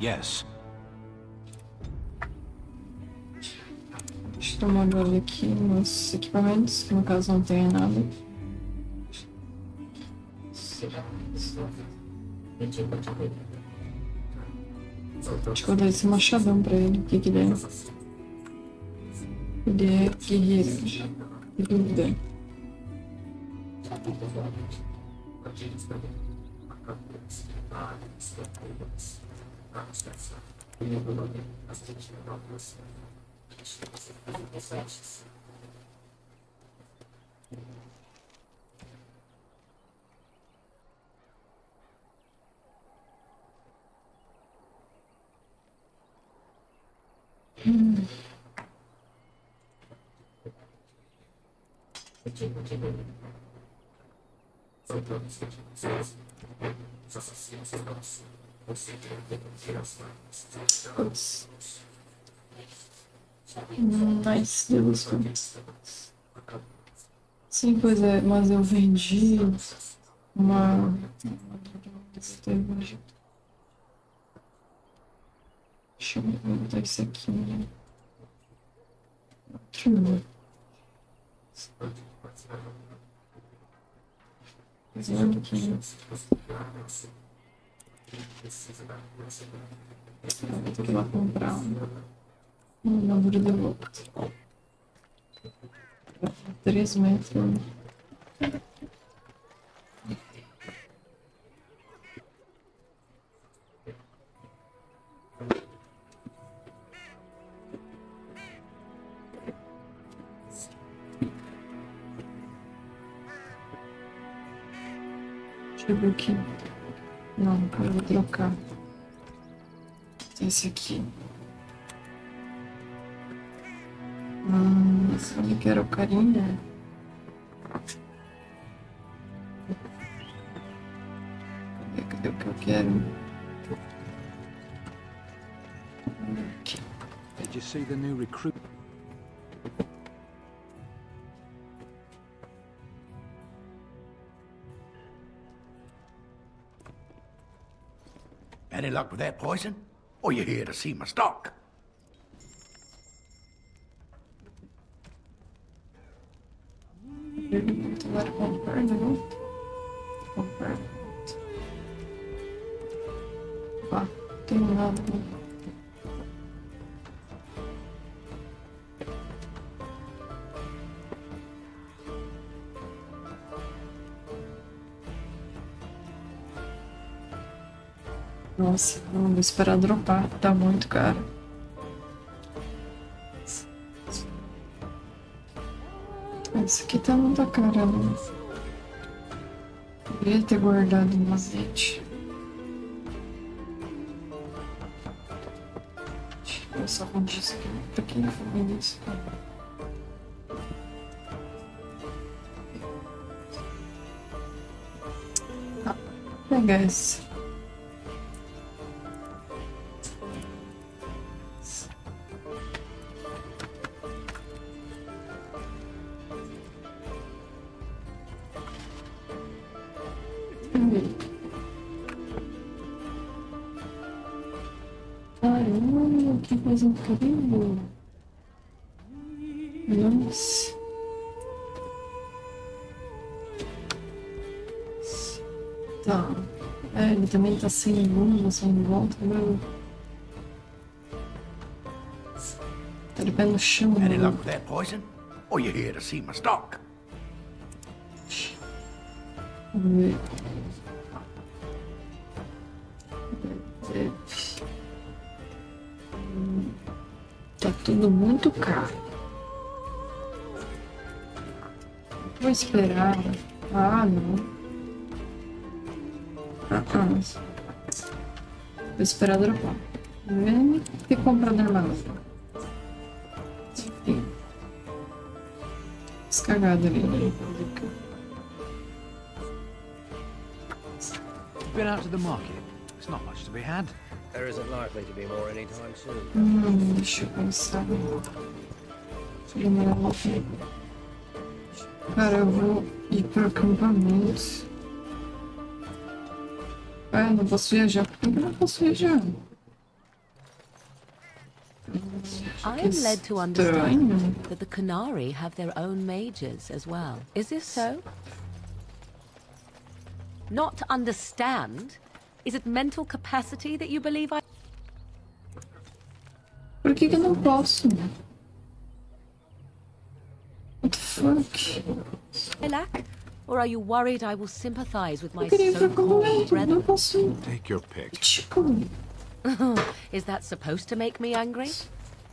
Yes. Deixa eu dar uma olhada aqui nos equipamentos, que no caso não tenha nada. Acho que vou dar esse machadão pra ele. O que que ele é? Ele é guerreiro. Que dúvida. Putz. Nice, Deus. Sim, pois é, mas eu vendi uma... Deixa eu botar isso aqui, né? Deixa eu ver. Olha aqui. Vou ter que ir lá comprar um número de volta. 3 metros. Deixa eu ver aqui. Não, eu vou trocar. Esse aqui. Eu quero o carinha. Cadê o que eu quero? Aqui. Did you see the new recruit? Any luck with that poison? Or you here to see my stock? Agora comprar, né? Comprar. Ó, tem nada. Nossa, não vou esperar dropar. Tá muito caro. Esse aqui tá muito caro, né? Devia ter guardado um azeite. Eu só vou dizer que um pequeno fogo nisso. Tá, vou pegar esse. Caramba, que coisa incrível. Nossa. Tá. É, ele também tá sem luz, sem volta, meu. Tá de pé no chão. Any luck with that poison? Or you here to see my stock? Tá tudo muito caro. Vou esperar. Ah, não. Vou esperar dropar. Vem e comprador mais. Enfim. Descagado ali, né? Been out to the market? It's not much to be had. There isn't likely to be more anytime soon. Deixa eu pensar. Cara, eu vou ir pro acampamento. Ah, eu não posso viajar. Por que eu não posso viajar? I am led to understand that the Qunari have their own mages as well. Is this so? Not understand? Is it mental capacity that you believe I... Por que eu não posso? What the fuck? I lack? Or are you worried I will sympathize with my Eu queria ir pro so-called acampamento, brethren? não posso ir. Take your pick. Is that supposed to make me angry?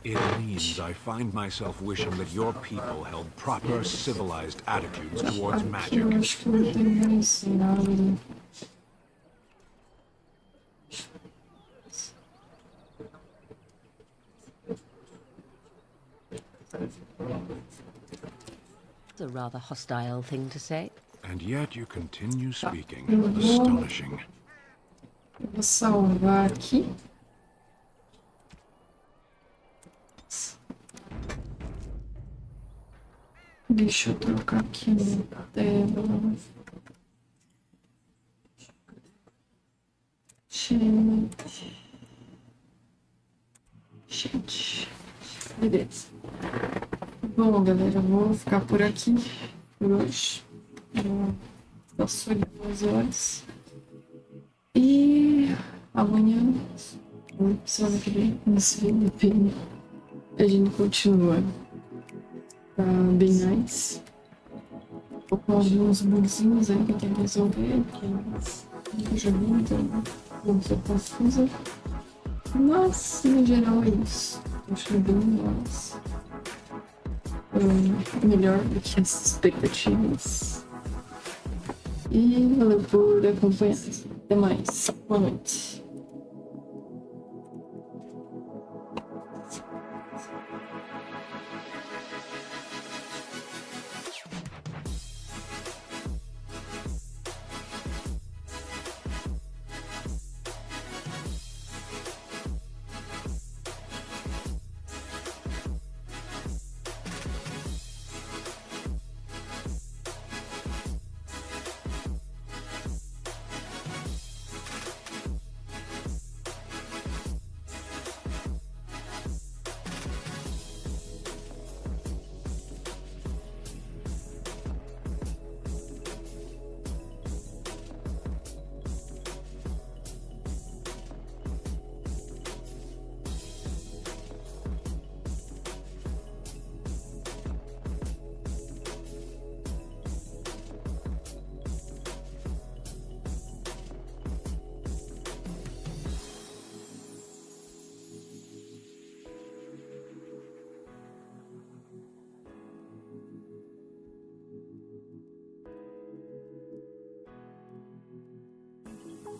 It means I find myself wishing that your people held proper, civilized attitudes towards magic. Eu acho que não tem que ensinar ele. It's a rather hostile thing to say. And yet you continue speaking. Astonishing. Eu vou salvar aqui. Deixa eu trocar aqui a tela. Gente. Beleza. Bom, galera, eu vou ficar por aqui por hoje. Passou de 2 horas. E amanhã, semana que vem, nesse vídeo, a gente continua. Tá bem nice. Tô com alguns bugzinhos aí que eu tenho que resolver, que eu joguei, então não sou confusa. Mas, no geral, é isso. Tô achando bem melhor do que as expectativas. E valeu por acompanhar. Até mais. Boa noite.